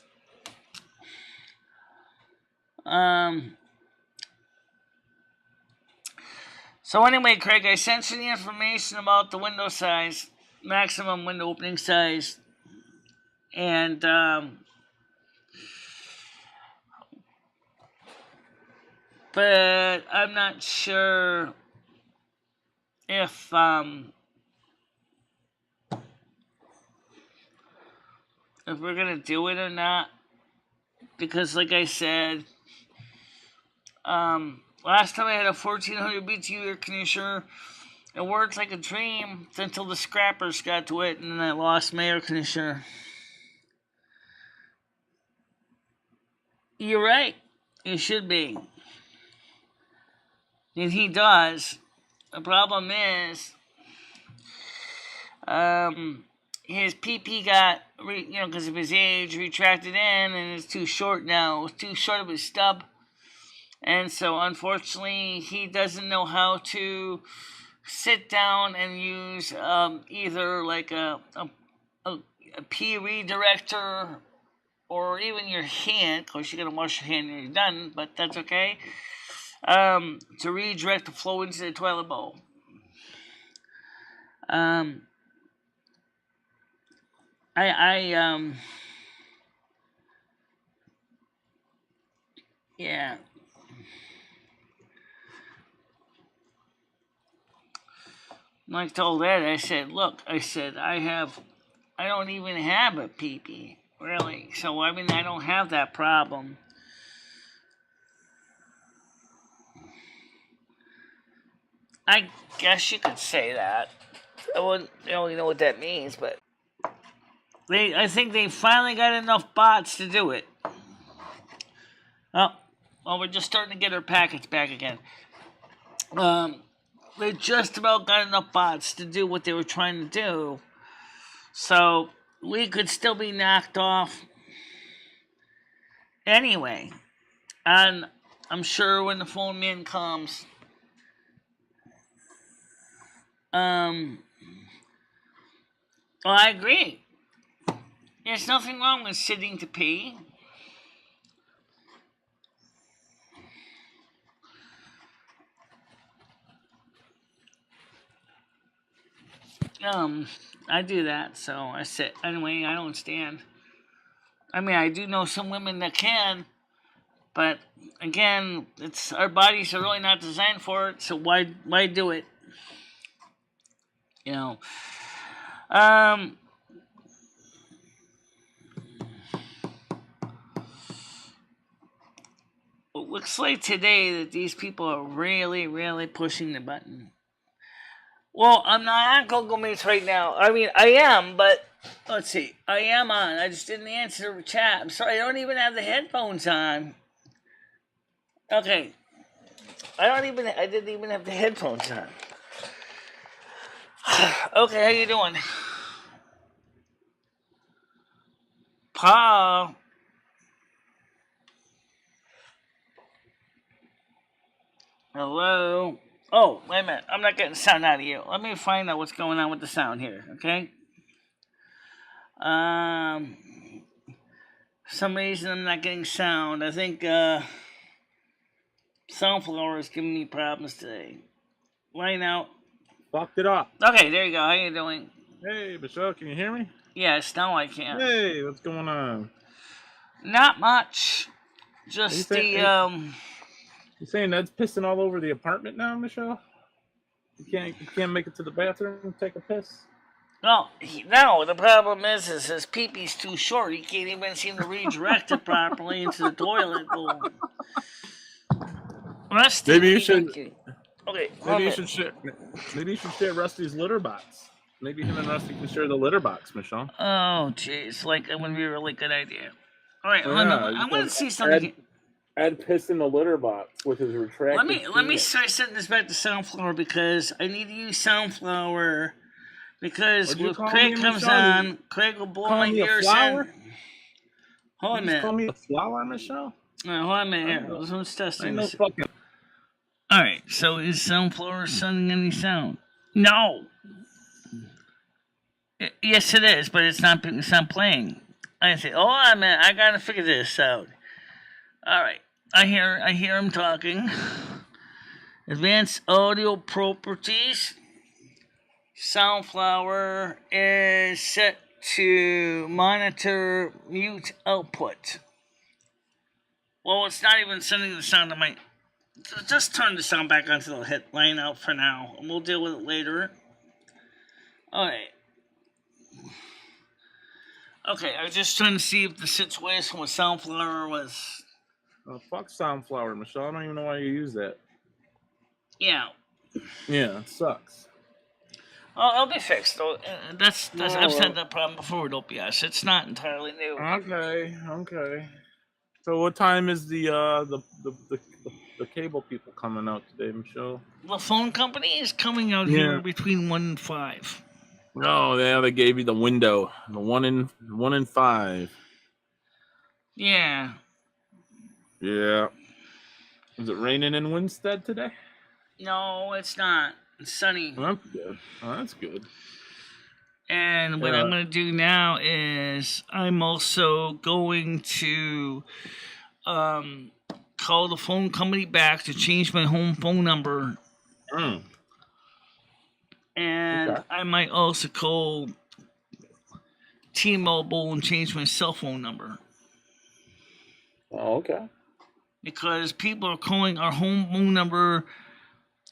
So anyway, Craig, I sent you the information about the window size, maximum window opening size, and but I'm not sure if we're gonna do it or not, because like I said, last time I had a 1400 BTU air conditioner, it worked like a dream until the scrappers got to it, and then I lost my air conditioner. You're right. It should be. And he does. The problem is, his PP got, because of his age, retracted in, and it's too short now. It's too short of his stub. And so, unfortunately, he doesn't know how to sit down and use either like a P redirector, or even your hand. Of course, you're going to wash your hand when you're done, but that's okay. To redirect the flow into the toilet bowl. Yeah. Like I told Ed, I said, look, I don't even have a PP, really. So, I don't have that problem. I guess you could say that. I don't really know what that means, but I think they finally got enough bots to do it. Oh, well, we're just starting to get our packets back again. They just about got enough bots to do what they were trying to do. So, we could still be knocked off anyway. And I'm sure when the phone man comes, well, I agree. There's nothing wrong with sitting to pee. I do that, so I sit. Anyway, I don't stand. I do know some women that can, but again, our bodies are really not designed for it, so why do it? It looks like today that these people are really, really pushing the button. Well, I'm not on Google Meets right now. I am, but let's see. I am on. I just didn't answer the chat. I'm sorry, I don't even have the headphones on. Okay. I didn't even have the headphones on. Okay, how you doing? Paul. Hello. Oh, wait a minute. I'm not getting sound out of you. Let me find out what's going on with the sound here, okay? For some reason I'm not getting sound. I think Sunflower is giving me problems today. Right now. Fucked it up. Okay, there you go. How you doing? Hey, Michelle, can you hear me? Yes, now I can. Hey, what's going on? Not much. Just You saying Ned's pissing all over the apartment now, Michelle? You can't make it to the bathroom and take a piss? No, the problem is his pee-pee's too short. He can't even seem to redirect it properly into the toilet bowl. Rusty, Maybe you should. Okay, Maybe you should share Rusty's litter box. Maybe him and Rusty can share the litter box, Michelle. Oh, jeez, like that would be a really good idea. All right, I want to see something. Add piss in the litter box with his retracted. Let me try setting this back to Sunflower because I need to use Sunflower because when Craig comes on, Craig will blow my ears in. Hold on a minute. Call me a flower, Michelle? Hold on a minute here. Let's test I know this. fucking. All right, so is Sunflower sending any sound? No. Yes, it is, but it's not playing. I say, oh, I gotta figure this out. All right, I hear him talking. Advanced audio properties. Sunflower is set to monitor mute output. Well, it's not even sending the sound to my. Just turn the sound back on to the hit line out for now, and we'll deal with it later. Alright. Okay, I was just trying to see if the situation with Sunflower was. Oh, fuck Sunflower, Michelle. I don't even know why you use that. Yeah. Yeah, it sucks. Oh, it'll be fixed, though. I've said that problem before with OPS. It's not entirely new. Okay. So what time is the cable people coming out today, Michelle? The phone company is coming out here between 1 and 5. Oh, yeah, they gave you the window, the 1 in 5. Yeah. Yeah. Is it raining in Winstead today? No, it's not. It's sunny. Well, that's good. And what I'm going to do now is I'm also going to call the phone company back to change my home phone number. And I might also call T-Mobile and change my cell phone number. Oh, okay. Because people are calling our home phone number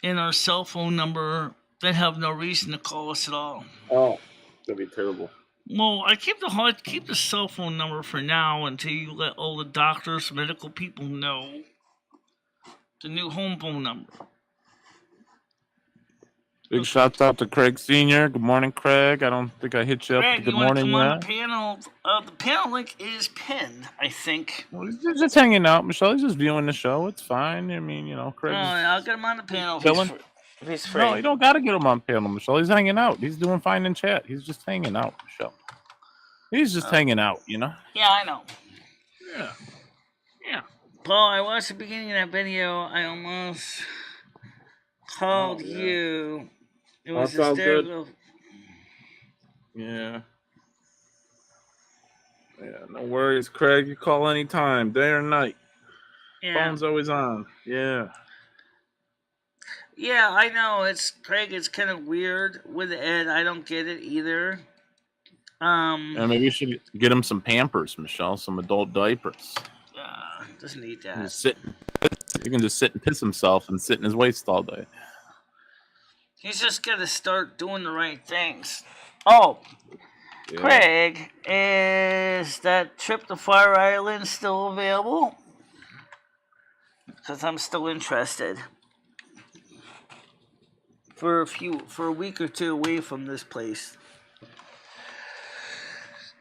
and our cell phone number that have no reason to call us at all. Oh, that'd be terrible. Well, I keep the cell phone number for now until you let all the doctors, medical people know the new home phone number. Big shouts out to Craig Sr. Good morning, Craig. I don't think I hit you up. Good morning, man. The panel. The panel link is pinned, I think. Well, he's just hanging out, Michelle. He's just viewing the show. It's fine. I mean, Craig. I'll get him on the panel if he's free. No, you don't got to get him on panel, Michelle. He's hanging out. He's doing fine in chat. He's just hanging out, Michelle. He's just hanging out, Yeah, I know. Yeah. Paul, I watched the beginning of that video. I almost called you. It was hysterical. Yeah. Yeah, no worries, Craig. You call anytime, day or night. Yeah. Phone's always on. Yeah. Yeah, I know. Craig. It's kind of weird with Ed. I don't get it either. Yeah, maybe you should get him some Pampers, Michelle. Some adult diapers. Doesn't need that. He can just sit and piss himself and sit in his waist all day. He's just got to start doing the right things. Oh, yeah. Craig, is that trip to Fire Island still available? Because I'm still interested. For a week or two away from this place.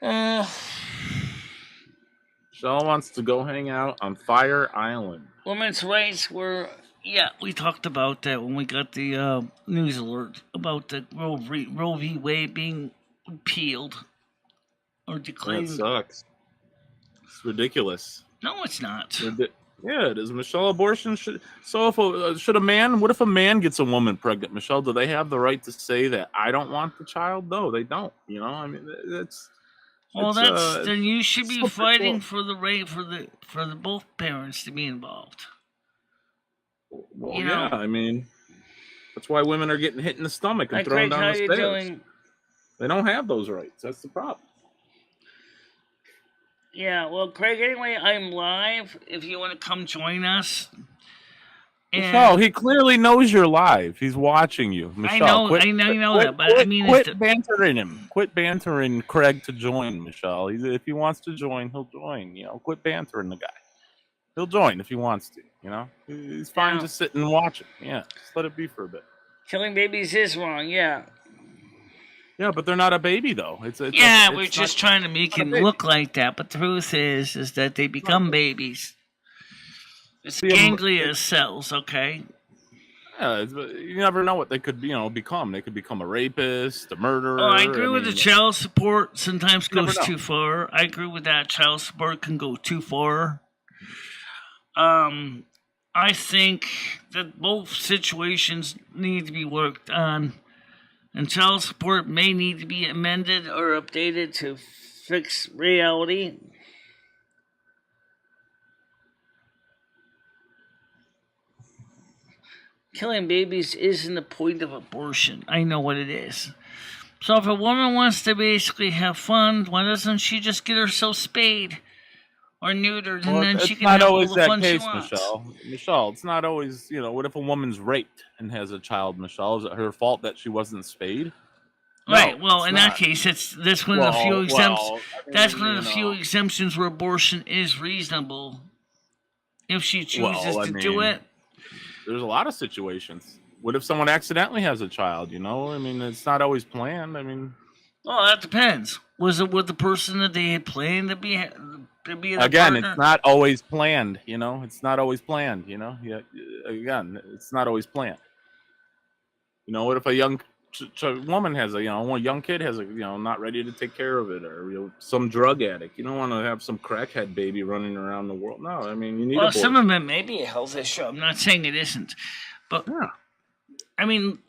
Michelle wants to go hang out on Fire Island. Women's rights were... Yeah, we talked about that when we got the news alert about the Roe v. Wade being repealed or declared. That sucks. It's ridiculous. No, it's not. Yeah, it is, Michelle. Abortion should. So should a man? What if a man gets a woman pregnant, Michelle? Do they have the right to say that I don't want the child? No, they don't. You know, I mean, that's. Well, then you should be fighting for the right for the both parents to be involved. Well, yeah, I mean, that's why women are getting hit in the stomach and thrown Greg, down how the you stairs. doing? They don't have those rights. That's the problem. Yeah, well, Craig, anyway, I'm live. If you want to come join us. Michelle, he clearly knows you're live. He's watching you. Michelle, I know that, but I mean, quit bantering him. Quit bantering Craig to join, Michelle. If he wants to join, he'll join. You know, quit bantering the guy. He'll join if he wants to. You know, he's fine just sitting and watching. Yeah, just let it be for a bit. Killing babies is wrong. Yeah. Yeah, but they're not a baby though. We're just trying to make it look like that. But the truth is that they become babies. It's ganglia cells, okay? Yeah, you never know what they could, become. They could become a rapist, a murderer. Oh, I agree with the child support sometimes goes too far. I agree with that. Child support can go too far. I think that both situations need to be worked on. And child support may need to be amended or updated to fix reality. Killing babies isn't the point of abortion. I know what it is. So if a woman wants to basically have fun, why doesn't she just get herself spayed or neutered, and then she can have all the fun she wants? Michelle, it's not always, what if a woman's raped and has a child, Michelle? Is it her fault that she wasn't spayed? No, right. Well, in that case, that's one of the few exemptions. That's one of the few exemptions where abortion is reasonable if she chooses to do it. There's a lot of situations. What if someone accidentally has a child? I mean, it's not always planned. I mean, well, that depends. Was it with the person that they had planned to be again, partner? It's not always planned. It's not always planned. Yeah. Again, it's not always planned. What if a young woman has a young kid has a not ready to take care of it, or some drug addict? You don't want to have some crackhead baby running around the world. No, I mean, you need. Well, some of it may be a health issue. I'm not saying it isn't, but I mean,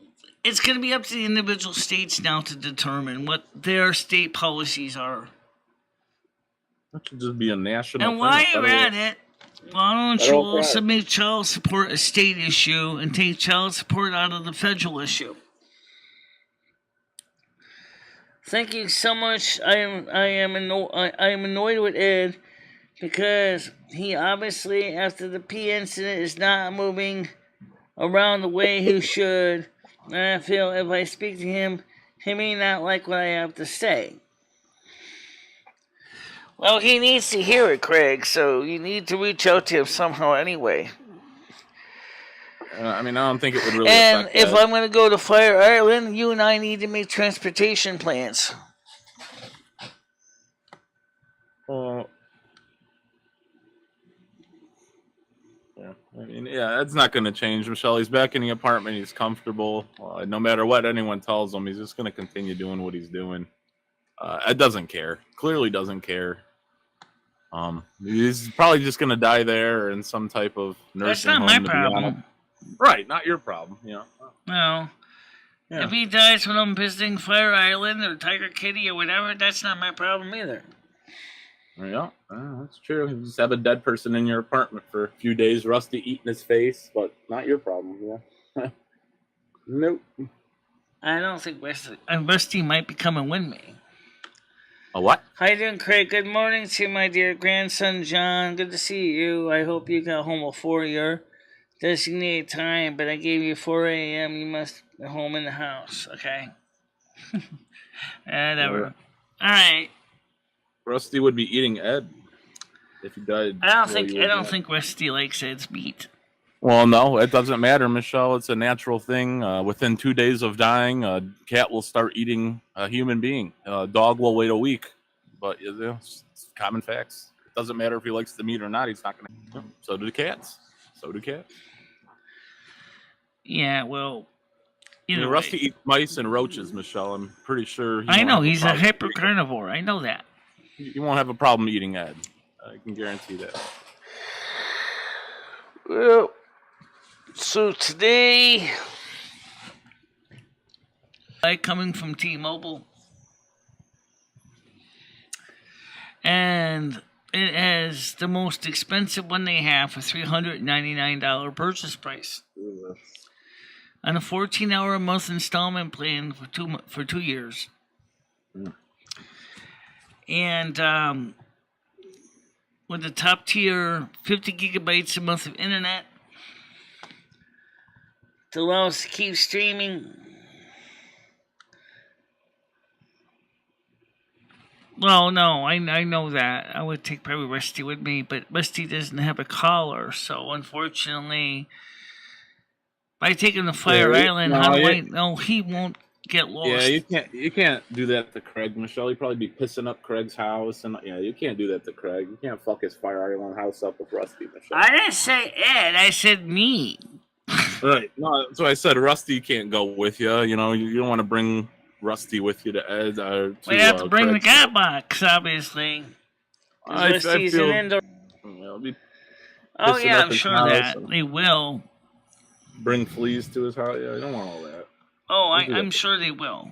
it's going to be up to the individual states now to determine what their state policies are. That should just be a national. And while you're at it, why don't you also make child support a state issue and take child support out of the federal issue? Thank you so much. I am annoyed with Ed because he obviously, after the P incident, is not moving around the way he should. And I feel if I speak to him, he may not like what I have to say. Well, he needs to hear it, Craig, so you need to reach out to him somehow anyway. I mean, I don't think it would really affect that. And if I'm going to go to Fire Island, you and I need to make transportation plans. That's not going to change, Michelle. He's back in the apartment. He's comfortable. No matter what anyone tells him, he's just going to continue doing what he's doing. Ed doesn't care. Clearly doesn't care. He's probably just going to die there in some type of nursing home. That's not my problem. Right, not your problem. No. Yeah. If he dies when I'm visiting Fire Island or Tiger Kitty or whatever, that's not my problem either. Yeah, that's true. You just have a dead person in your apartment for a few days, Rusty eating his face, but not your problem. Yeah. Nope. I don't think Rusty might be coming with me. A what? How you doing, Craig? Good morning to my dear grandson, John. Good to see you. I hope you got home before your designated time, but I gave you 4 a.m. You must be home in the house, okay? Whatever. All right. Rusty would be eating Ed if he died. I don't think Rusty likes Ed's meat. Well, no, it doesn't matter, Michelle. It's a natural thing. Within 2 days of dying, a cat will start eating a human being. A dog will wait a week. But it's common facts. It doesn't matter if he likes the meat or not. He's not going to. So do the cats. Yeah, well, Rusty eats mice and roaches, Michelle. I'm pretty sure. I know he's a hyper carnivore. I know that. You won't have a problem eating Ed. I can guarantee that. Well, so today, coming from T-Mobile, and it has the most expensive one they have for $399 purchase price, on a 14-hour a month installment plan for 2 years, and with the top tier 50 gigabytes a month of internet to allow us to keep streaming. Well, no, I know that. I would take probably Rusty with me, but Rusty doesn't have a collar, so unfortunately, by taking the Fire Island, no, how do I know he won't get lost? Yeah, you can't do that to Craig, Michelle. You'd probably be pissing up Craig's house, and yeah, you can't do that to Craig. You can't fuck his Fire Island house up with Rusty, Michelle. I didn't say Ed. I said me. Right. No, that's why I said Rusty can't go with you. You know, you don't want to bring Rusty with you to Ed. We have to bring Craig's the cat box, obviously. I feel. Indoor. Oh yeah, I'm sure that they will. Bring fleas to his house. Yeah, I don't want all that. Oh, I'm sure they will.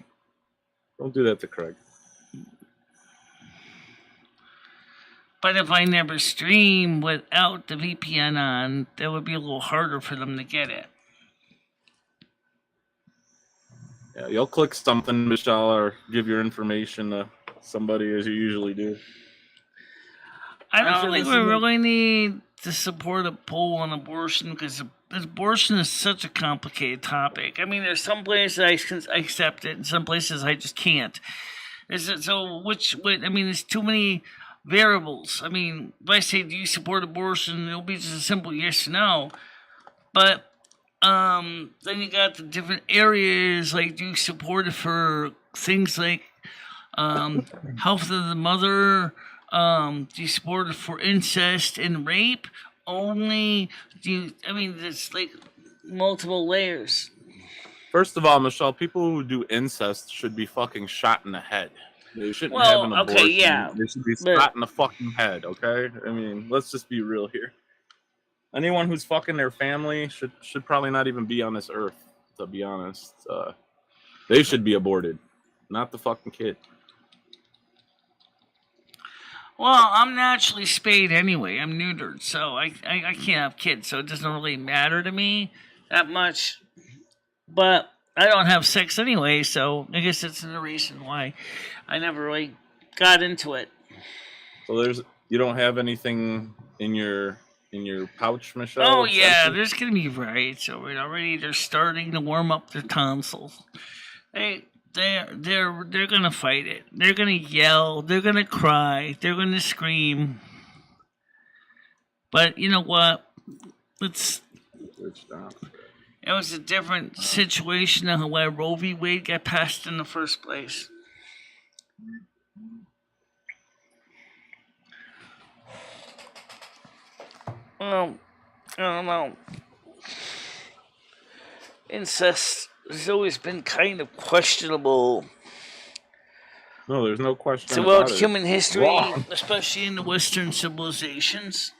Don't do that to Craig. But if I never stream without the VPN on, that would be a little harder for them to get it. Yeah, you'll click something, Michelle, or give your information to somebody as you usually do. I don't think we really need to support a poll on abortion, because abortion is such a complicated topic. I mean, there's some places I can accept it, and some places I just can't. There's too many variables. I mean, if I say, do you support abortion, it'll be just a simple yes or no. But then you got the different areas, like, do you support it for things like health of the mother? Do you support it for incest and rape only? There's like multiple layers. First of all, Michelle, people who do incest should be fucking shot in the head. They shouldn't have an abortion. Okay, yeah. They should be shot in the fucking head, okay? I mean, let's just be real here. Anyone who's fucking their family should probably not even be on this earth, to be honest. They should be aborted, not the fucking kid. Well, I'm naturally spayed anyway. I'm neutered, so I can't have kids, so it doesn't really matter to me that much. But I don't have sex anyway, so I guess that's the reason why I never really got into it. So you don't have anything in your pouch, Michelle? Oh yeah, there's gonna be riots over it already. They're starting to warm up their tonsils. They're gonna fight it. They're gonna yell. They're gonna cry. They're gonna scream. But you know what? It was a different situation than why Roe v. Wade got passed in the first place. Well, I don't know. Incest has always been kind of questionable. No, there's no question throughout human history, especially in the Western civilizations.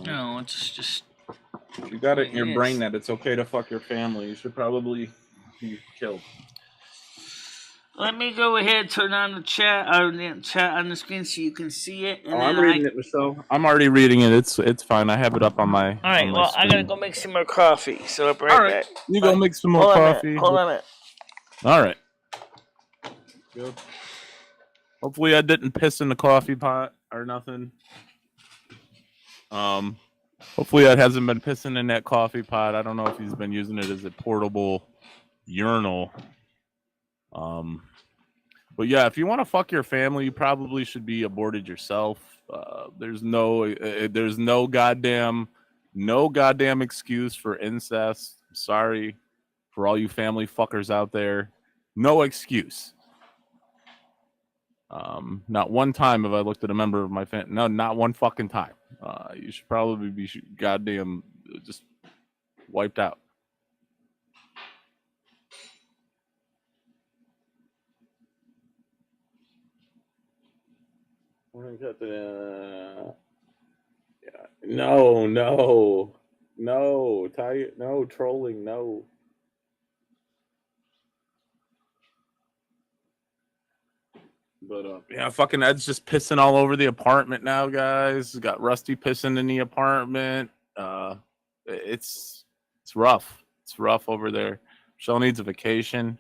No, it's just. You got it in your brain that it's okay to fuck your family. You should probably be killed. Let me go ahead and turn on the chat on the screen so you can see it. And I'm reading it, Michelle. I'm already reading it. It's fine. I have it up on my. All right. Well, I gotta go make some more coffee. So I'll be right back. You go make some more coffee. Hold on a minute. All right. Good. Hopefully, I didn't piss in the coffee pot or nothing. Hopefully, that hasn't been pissing in that coffee pot. I don't know if he's been using it as a portable urinal. But yeah, if you want to fuck your family, you probably should be aborted yourself. There's no goddamn excuse for incest. I'm sorry for all you family fuckers out there. No excuse. Not one time have I looked at a member of my family. No, not one fucking time. You should probably be goddamn just wiped out. No trolling. No. But yeah, fucking Ed's just pissing all over the apartment now, guys. Got Rusty pissing in the apartment. It's rough. It's rough over there. Michelle needs a vacation.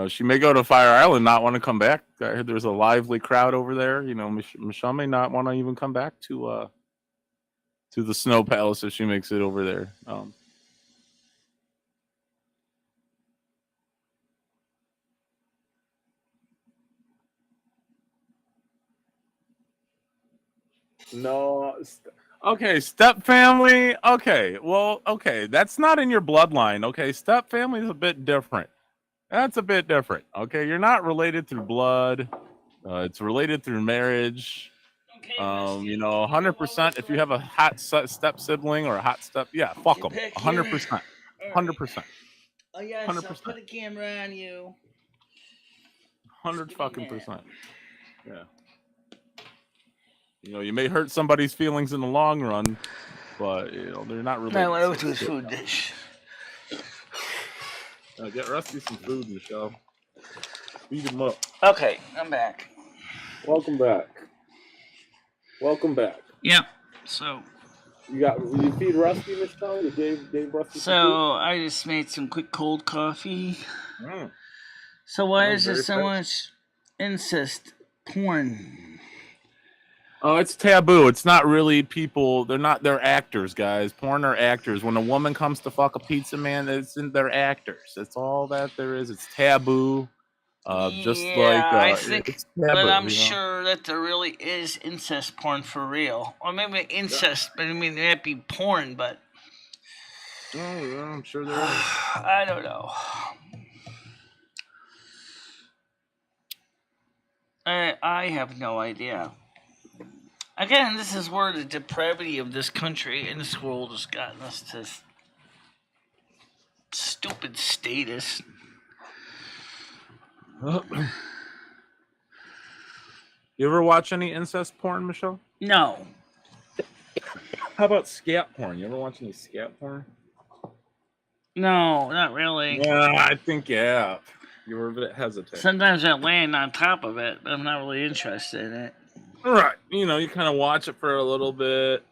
She may go to Fire Island, not want to come back. I heard there's a lively crowd over there. Michelle may not want to even come back to the Snow Palace if she makes it over there. No. Okay, step family. Okay, well, okay, that's not in your bloodline. Okay, step family is a bit different. That's a bit different. Okay, you're not related through blood. It's related through marriage. 100%. If you have a hot step sibling or a hot step, yeah, fuck them. 100%. 100%. Oh yes, 100%. I'll put a camera on you. 100%. Yeah. You may hurt somebody's feelings in the long run, but they're not related. I went over to his food dish. Get Rusty some food, Michelle. Feed him up. Okay, I'm back. Welcome back. Yeah. So you feed Rusty, Michelle? You gave Rusty some food? I just made some quick cold coffee. So why is there so much incest porn? Oh, it's taboo. It's not really people. They're actors, guys. Porn are actors. When a woman comes to fuck a pizza man, they're actors. That's all that there is. It's taboo. I think, it's taboo, but I'm sure that there really is incest porn for real. Or maybe incest, but I mean, it might be porn, but. Oh, yeah, I'm sure there is. I don't know. I have no idea. Again, this is where the depravity of this country and this world has gotten us to stupid status. You ever watch any incest porn, Michelle? No. How about scat porn? You ever watch any scat porn? No, not really. Yeah, I think yeah. You were a bit hesitant. Sometimes I land on top of it, but I'm not really interested in it. Right. You kind of watch it for a little bit.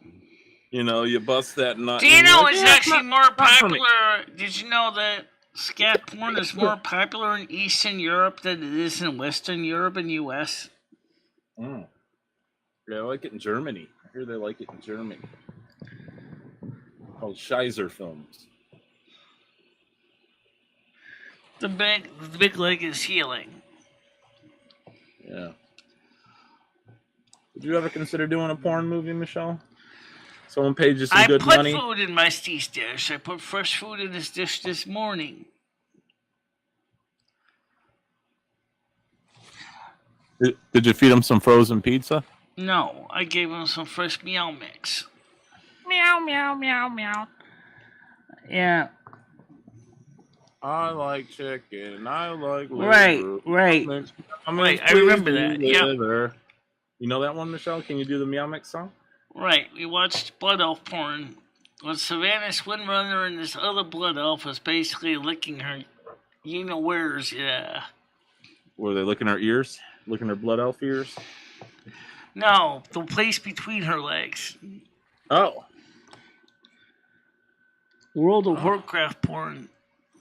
You bust that nut. Do you know it's actually more popular? Did you know that scat porn is more popular in Eastern Europe than it is in Western Europe and U.S.? Yeah, I like it in Germany. I hear they like it in Germany. Called Scheiser films. The big leg is healing. Yeah. Did you ever consider doing a porn movie, Michelle? Someone paid you some good money? I put food in my Steve's dish. I put fresh food in this dish this morning. Did you feed him some frozen pizza? No, I gave him some fresh meow mix. Meow, meow, meow, meow. Yeah. I like chicken. I like liver. Right. I remember that. Yeah. You know that one, Michelle? Can you do the Meow Mix song? Right. We watched Blood Elf porn. When Savannah Swindrunner and this other Blood Elf was basically licking her, where's, yeah. Were they licking her ears? Licking her Blood Elf ears? No, the place between her legs. Oh. World of Warcraft porn,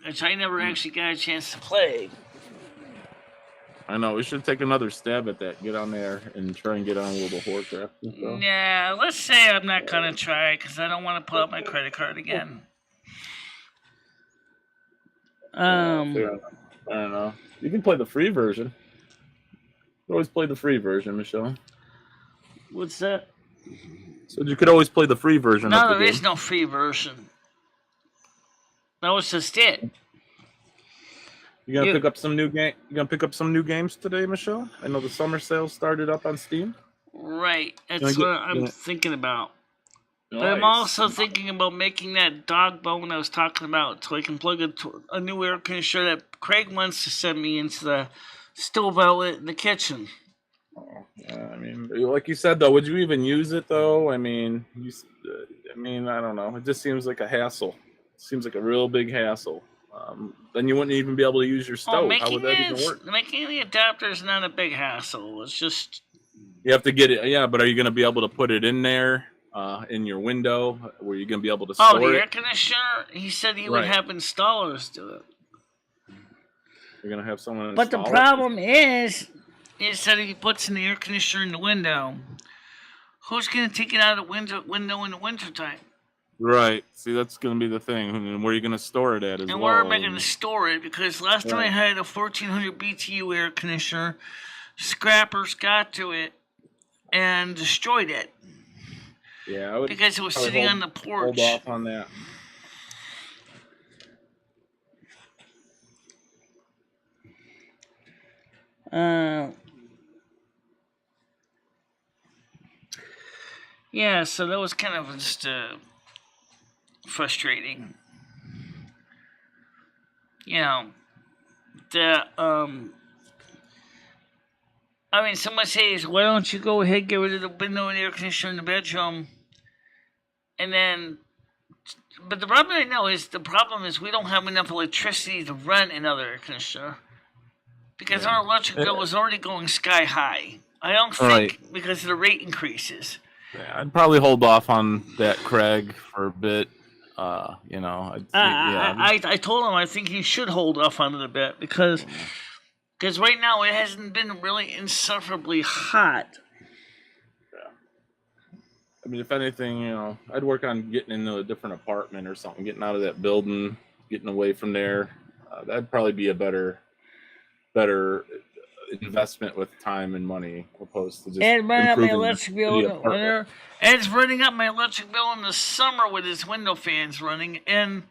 which I never actually got a chance to play. I know, we should take another stab at that. Get on there and try and get on World of Warcraft. Yeah, let's say I'm not going to try because I don't want to pull out my credit card again. I don't know. You can play the free version. You always play the free version, Michelle. What's that? So you could always play the free version. No, there is no free version. That was just it. You gonna pick up some new game? You gonna pick up some new games today, Michelle? I know the summer sale started up on Steam. Right, that's what I'm thinking about. Nice. But I'm also thinking about making that dog bone I was talking about, so I can plug a new air conditioner that Craig wants to send me into the stove outlet in the kitchen. I mean, like you said, though, would you even use it, though? I mean, I don't know. It just seems like a hassle. It seems like a real big hassle. Then you wouldn't even be able to use your stove. How would that even work? Making the adapter is not a big hassle. It's just... You have to get it, yeah, but are you going to be able to put it in there, in your window? Were you going to be able to store it? Oh, the air conditioner? He said he would have installers do it. You're going to have someone install it? But the problem is that if he puts in the air conditioner in the window, who's going to take it out of the window in the wintertime? Right. See, that's going to be the thing. And where are you going to store it at as well? And where am I going to store it? Because last time I had a 1400 BTU air conditioner, scrappers got to it and destroyed it. Yeah, I would because it was sitting on the porch. Hold off on that. Yeah, so that was kind of just frustrating. You know, I mean, someone says, why don't you go ahead and get rid of the window and air conditioner in the bedroom? And then, but the problem right now is, we don't have enough electricity to run another air conditioner. Because our electric bill was already going sky high. I don't think because of the rate increases. Yeah, I'd probably hold off on that, Craig, for a bit. You know, I told him I think he should hold off on it a bit because right now it hasn't been really insufferably hot. Yeah. I mean, if anything, you know, I'd work on getting into a different apartment or something, getting out of that building, getting away from there. That'd probably be a better investment with time and money opposed to just running up my electric bill in the winter. Ed's running up my electric bill in the summer with his window fans running. And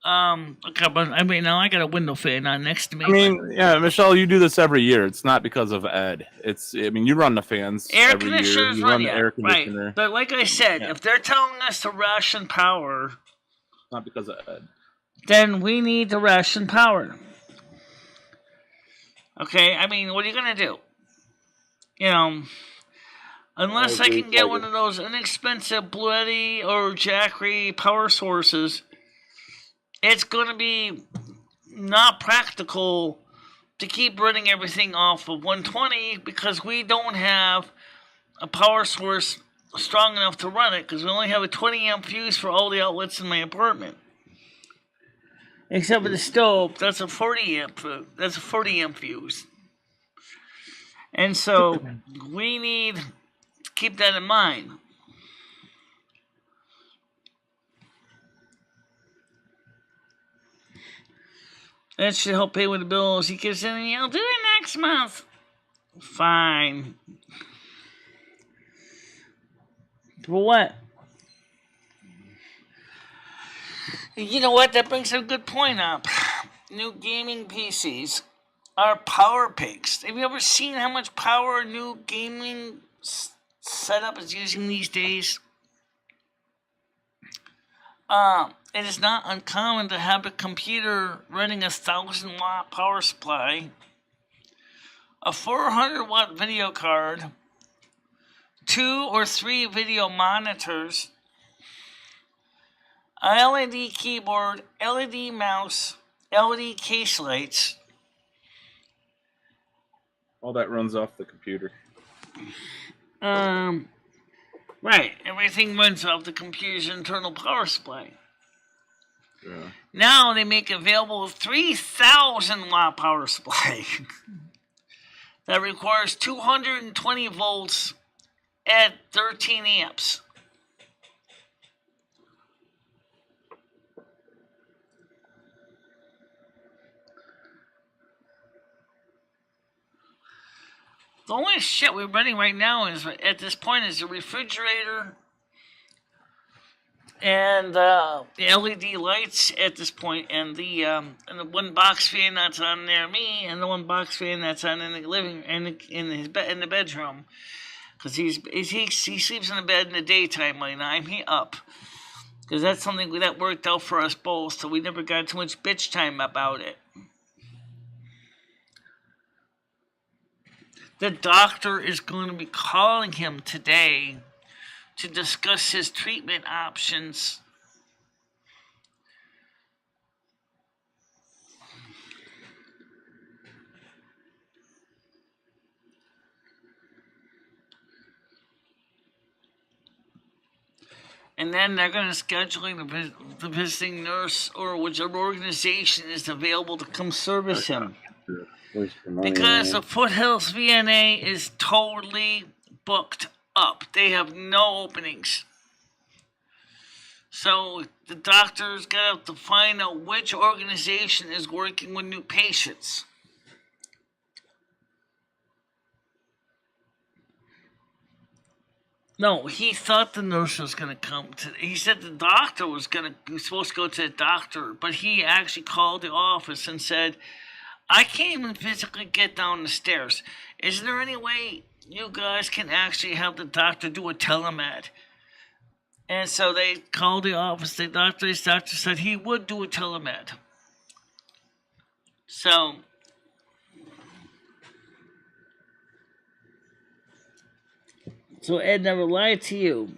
okay, but I mean, now I got a window fan on next to me. I mean, yeah, Michelle, you do this every year. It's not because of Ed. I mean, you run the fans every year. You run the air conditioner. Right. But like I said, if they're telling us to ration power, not because of Ed, then we need to ration power. Okay, I mean, what are you going to do? You know, unless I can get one of those inexpensive Blue Eddy or Jackery power sources, it's going to be not practical to keep running everything off of 120 because we don't have a power source strong enough to run it because we only have a 20 amp fuse for all the outlets in my apartment. Except for the stove, that's a 40 amp fuse. And so we need to keep that in mind. That should help pay with the bills. He keeps saying, I'll do it next month. Fine. For what? You know what? That brings a good point up. New gaming PCs are power pigs. Have you ever seen how much power a new gaming setup is using these days? It is not uncommon to have a computer running a 1,000-watt power supply, a 400-watt video card, 2 or 3 video monitors, a LED keyboard, LED mouse, LED case lights. All that runs off the computer. Right. Everything runs off the computer's internal power supply. Yeah. Now they make available a 3,000-watt power supply that requires 220 volts at 13 amps. The only shit we're running right now is, at this point, is the refrigerator and the LED lights at this point, and the one box fan that's on near me, and the one box fan that's on in the living in the bedroom, because he sleeps in the bed in the daytime when I'm up, because that's something that worked out for us both, so we never got too much bitch time about it. The doctor is going to be calling him today to discuss his treatment options. And then they're going to schedule the visiting nurse or whichever organization is available to come service him. Because the Foothills VNA is totally booked up. They have no openings. So the doctor's got to find out which organization is working with new patients. No, he thought the nurse was going to come to. He said the doctor was supposed to go to the doctor, but he actually called the office and said, "I can't even physically get down the stairs. Is there any way you guys can actually have the doctor do a telemed?" And so they called the office. The doctor said he would do a telemed. So Ed never lied to you.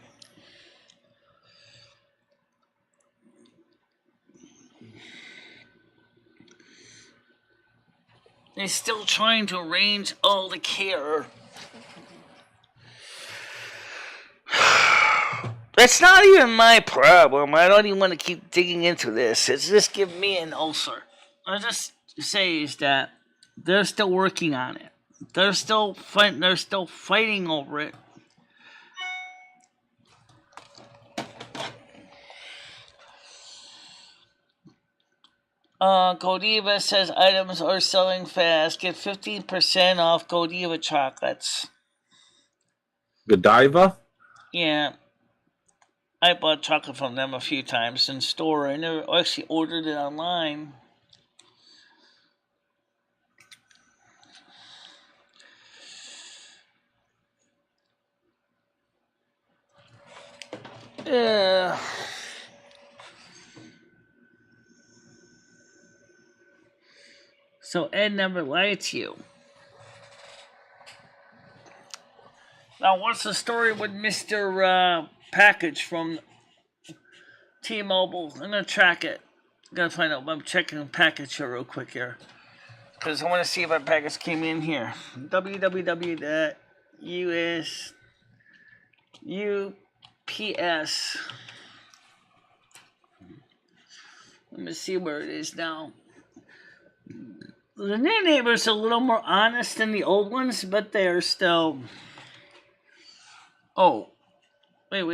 They're still trying to arrange all the care. That's not even my problem. I don't even want to keep digging into this. It's just giving me an ulcer. I just say is that they're still working on it. They're still fighting over it. Godiva says items are selling fast. Get 15% off Godiva chocolates. Godiva? Yeah. I bought chocolate from them a few times in store. I never actually ordered it online. Yeah. So Ed never lied to you. Now, what's the story with Mr. Package from T-Mobile? I'm going to track it. I'm going to find out. I'm checking package here real quick here. Because I want to see if our package came in here. www.US UPS. Let me see where it is now. The new neighbors are a little more honest than the old ones, but they're still... Oh. Wait.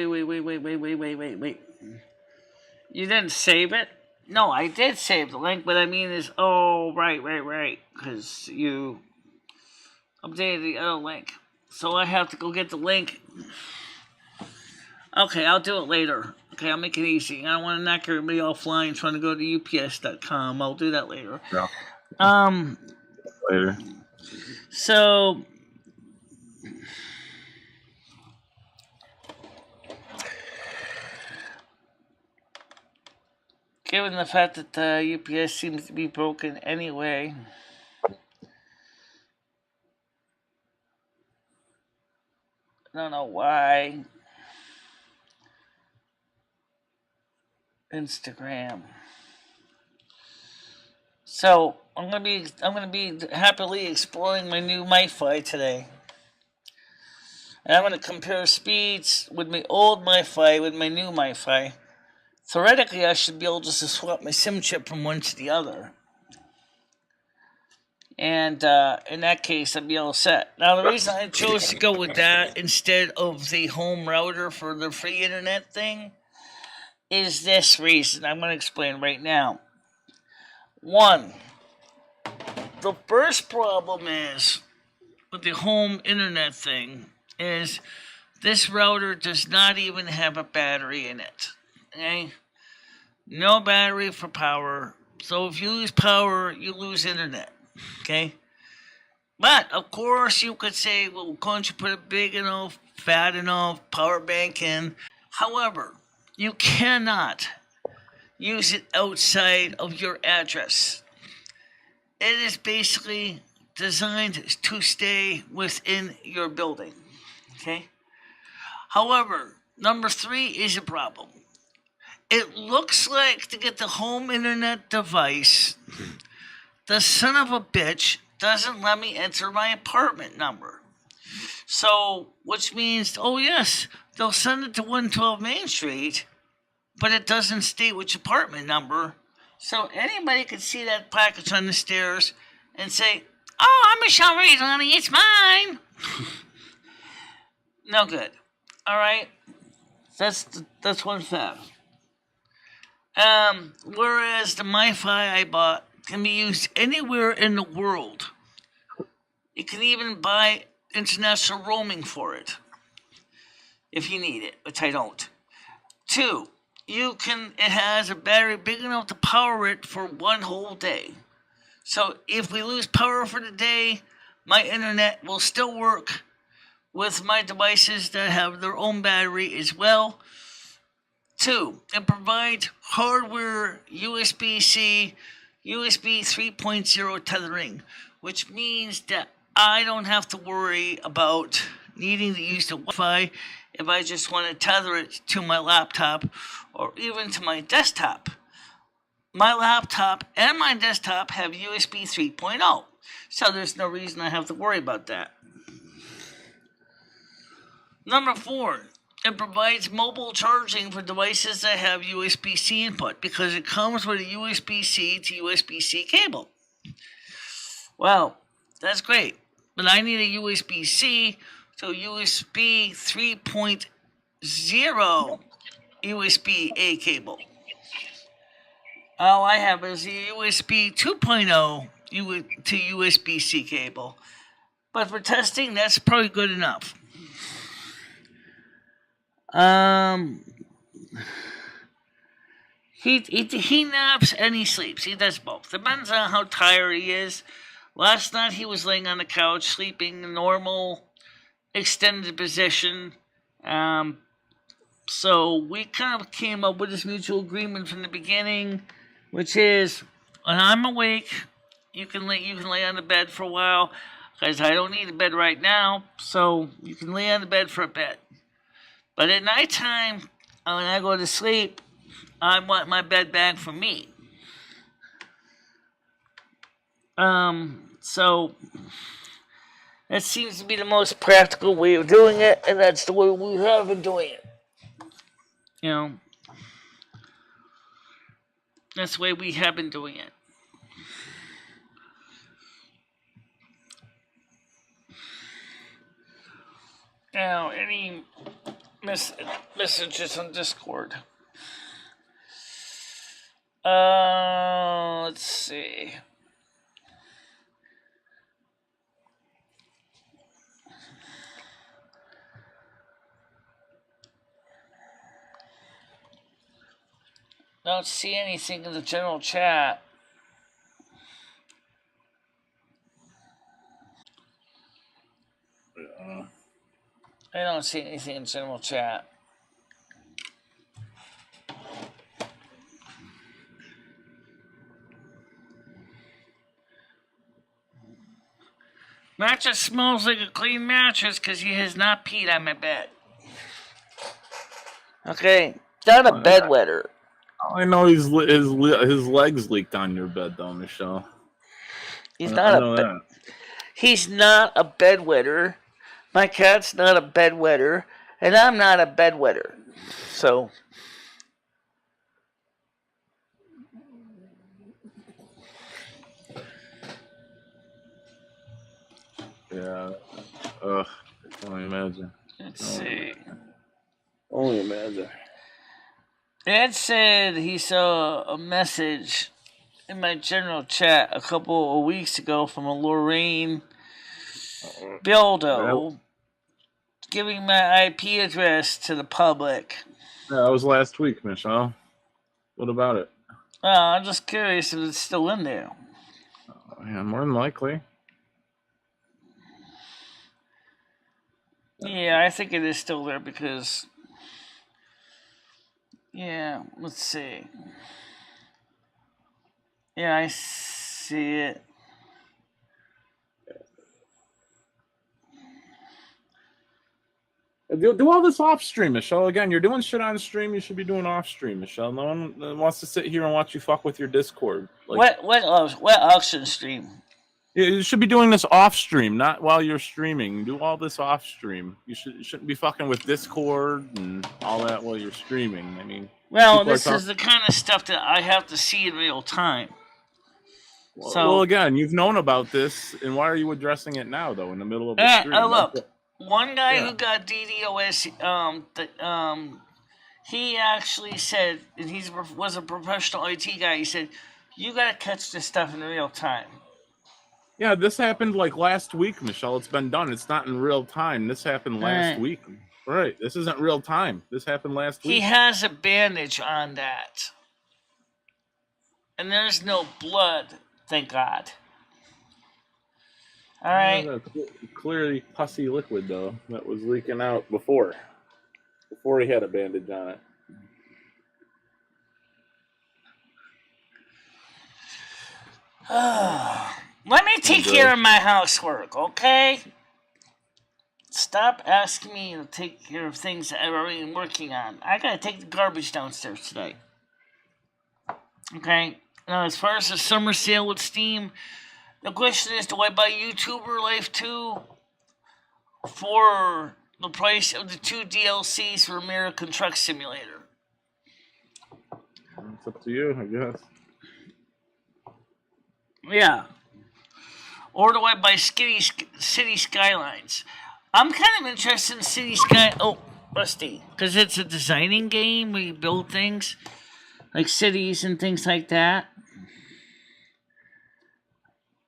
You didn't save it? No, I did save the link, but I mean is... Oh, right. Because you updated the other link. So I have to go get the link. Okay, I'll do it later. Okay, I'll make it easy. I don't want to knock everybody offline trying to go to ups.com. I'll do that later. Yeah. Later. So... Given the fact that the UPS seems to be broken anyway, I don't know why. Instagram. So I'm gonna be happily exploring my new MiFi today. And I'm gonna compare speeds with my old MiFi with my new MiFi. Theoretically, I should be able just to swap my SIM chip from one to the other. And in that case, I'd be all set. Now, the reason I chose to go with that instead of the home router for the free internet thing is this reason. I'm going to explain right now. One, the first problem is with the home internet thing is this router does not even have a battery in it. Okay? No battery for power. So if you lose power, you lose internet. Okay? But, of course, you could say, well, can't you put a big enough, fat enough power bank in? However, you cannot use it outside of your address. It is basically designed to stay within your building. Okay? However, number 3 is a problem. It looks like to get the home internet device, the son of a bitch doesn't let me enter my apartment number. So, which means, oh yes, they'll send it to 112 Main Street, but it doesn't state which apartment number. So anybody could see that package on the stairs and say, oh, I'm MicheleMarieDalene, it's mine. No good. All right? That's one fact. Whereas the MiFi I bought can be used anywhere in the world. You can even buy international roaming for it if you need it, which I don't. 2, it has a battery big enough to power it for one whole day. So if we lose power for the day, my internet will still work with my devices that have their own battery as well. 2, it provides hardware USB-C, USB 3.0 tethering, which means that I don't have to worry about needing to use the Wi-Fi if I just want to tether it to my laptop or even to my desktop. My laptop and my desktop have USB 3.0, so there's no reason I have to worry about that. Number 4, it provides mobile charging for devices that have USB-C input because it comes with a USB-C to USB-C cable. Well, that's great, but I need a USB-C, so USB 3.0 USB-A cable. All I have is a USB 2.0 to USB-C cable. But for testing, that's probably good enough. He naps and he sleeps. He does both. Depends on how tired he is. Last night he was laying on the couch, sleeping in normal, extended position. So we kind of came up with this mutual agreement from the beginning, which is when I'm awake, you can lay on the bed for a while, because I don't need a bed right now. So you can lay on the bed for a bit. But at nighttime, when I go to sleep, I want my bed back for me. So that seems to be the most practical way of doing it, and that's the way we have been doing it. You know, that's the way we have been doing it. Now, any messages on Discord? Let's see. Don't see anything in the general chat. I don't see anything in general chat. Mattress smells like a clean mattress because he has not peed on my bed. Okay, not a bedwetter. I know his legs leaked on your bed, though, Michelle. He's not a bedwetter. My cat's not a bedwetter, and I'm not a bedwetter. So. Yeah. I can only imagine. Let's see. Only imagine. Ed said he saw a message in my general chat a couple of weeks ago from a Lorraine Bildo giving my IP address to the public. Yeah, that was last week, Michelle. What about it? I'm just curious if it's still in there. Yeah, more than likely. Yeah, I think it is still there because... Yeah, let's see. Yeah, I see it. Do all this off stream, Michelle. Again, you're doing shit on stream. You should be doing off stream, Michelle. No one wants to sit here and watch you fuck with your Discord. Like, what auction stream? You should be doing this off stream, not while you're streaming. Do all this off stream. You shouldn't be fucking with Discord and all that while you're streaming. I mean, well, this is the kind of stuff that I have to see in real time. Well, again, you've known about this, and why are you addressing it now, though, in the middle of the stream? Look. One guy who got DDoS, he actually said, and he was a professional IT guy, he said, you got to catch this stuff in real time. Yeah, this happened like last week, Michelle. It's been done. It's not in real time. This happened last week. Right. This isn't real time. This happened last week. He has a bandage on that. And there's no blood, thank God. All right. Clearly pussy liquid, though, that was leaking out before he had a bandage on it. Let me take care of my housework, okay? Stop asking me to take care of things that I'm already working on. I gotta take the garbage downstairs today. Okay? Now, as far as the summer sale with Steam, the question is, do I buy YouTuber Life 2 for the price of the 2 DLCs for American Truck Simulator? It's up to you, I guess. Yeah. Or do I buy City Skylines? I'm kind of interested in City Sky... Oh, Rusty. Because it's a designing game where you build things, like cities and things like that.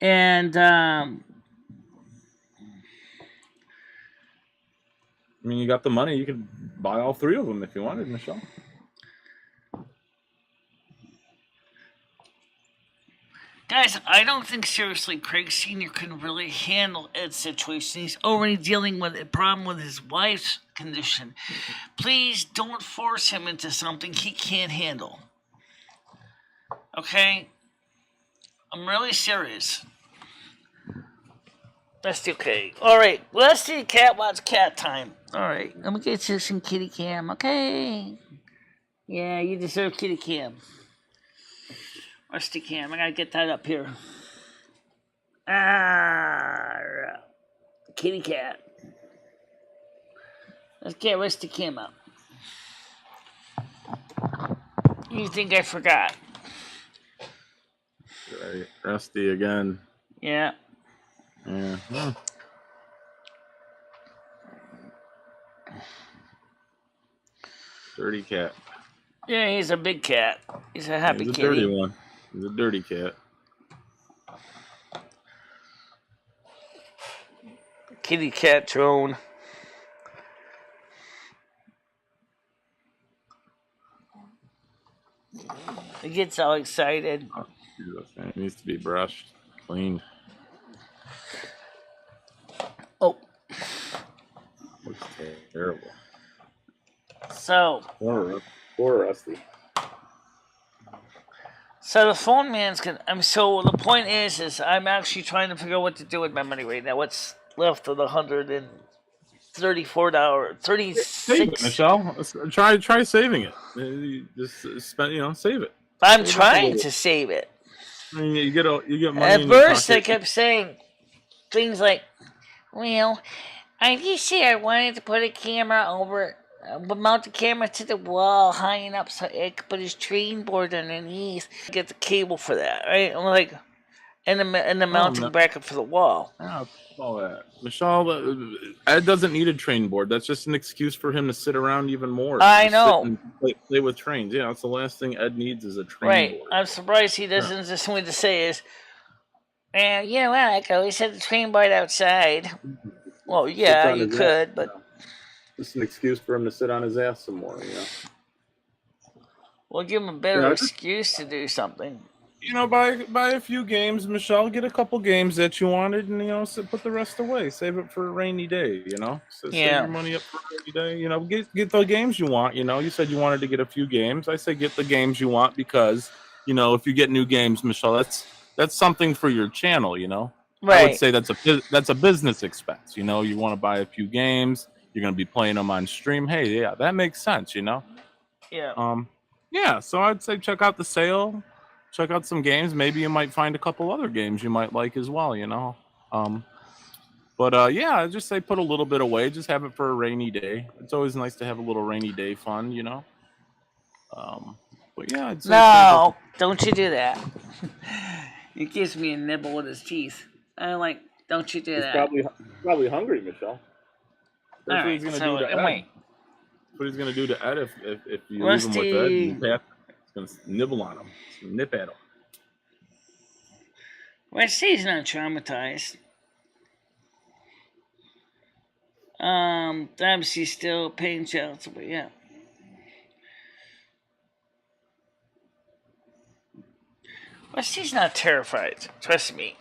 And, I mean, you got the money. You could buy all 3 of them if you wanted, Michelle. Guys, I don't think seriously Craig Sr. can really handle Ed's situation. He's already dealing with a problem with his wife's condition. Please don't force him into something he can't handle. Okay? I'm really serious. That's okay. Alright, let's see cat wants cat time. Alright, I'm gonna get you some kitty cam, okay? Yeah, you deserve kitty cam. Rusty cam, I gotta get that up here. Kitty cat. Let's get Rusty cam up. You think I forgot? Right, Rusty again. Yeah. Yeah. Huh. Dirty cat. Yeah, he's a big cat. He's a happy He's a kitty. dirty one. He's a dirty cat. Kitty cat drone. He gets all excited. Oh, it needs to be brushed, cleaned. Oh. Looks terrible. So. Poor Rusty. So the phone man's gonna. So the point is I'm actually trying to figure out what to do with my money right now. What's left of the $134, 36. Save it, Michelle. Try saving it. Just spend, save it. I'm trying to save it. I mean, you get money. At first, I kept saying things like, "Well, I just said I wanted to put a camera over." Mount the camera to the wall high enough so I could put his train board underneath. Get the cable for that, right? I'm like, and the mounting bracket for the wall. Oh, all that, Michelle. Ed doesn't need a train board. That's just an excuse for him to sit around even more. I know. Sit and play with trains. Yeah, that's the last thing Ed needs is a train right. board. I'm surprised he doesn't just want to say is, and you know what? I could always have the train board outside. Well, yeah, you could, but. Just an excuse for him to sit on his ass some more, We'll give him a better excuse to do something. Buy a few games, Michelle. Get a couple games that you wanted, and put the rest away. Save it for a rainy day. Save your money up for a rainy day. Get the games you want. You said you wanted to get a few games. I say get the games you want because if you get new games, Michelle, that's something for your channel. Right. I would say that's a business expense. You want to buy a few games. you're going to be playing them on stream. Hey, yeah, that makes sense, you know? Yeah. Yeah, so I'd say check out the sale, check out some games. Maybe you might find a couple other games you might like as well, you know? But yeah, I'd just say put a little bit away. Just have it for a rainy day. It's always nice to have a little rainy day fun, you know? But yeah, I'd say No, don't you do that. He gives me a nibble with his teeth. Don't you do he's that. probably hungry, Michelle. That's what he's gonna do to Ed. wait. What he's gonna do to Ed if you Rusty. leave him with Ed, he's gonna nibble on him, nip at him. Rusty's not traumatized. Obviously still paying child support, yeah. Rusty's not terrified, trust me.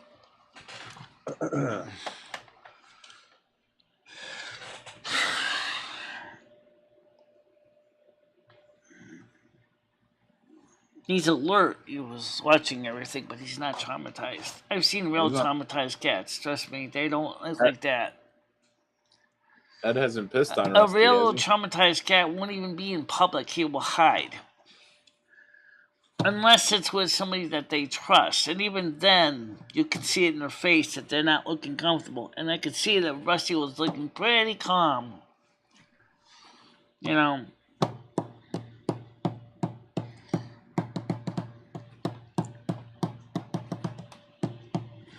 He's alert. He was watching everything, but he's not traumatized. I've seen real traumatized cats. Trust me, they don't look like that. Ed hasn't pissed on A Rusty, real traumatized cat won't even be in public. He will hide. Unless it's with somebody that they trust. And even then, you can see it in their face that they're not looking comfortable. And I could see that Rusty was looking pretty calm. You know.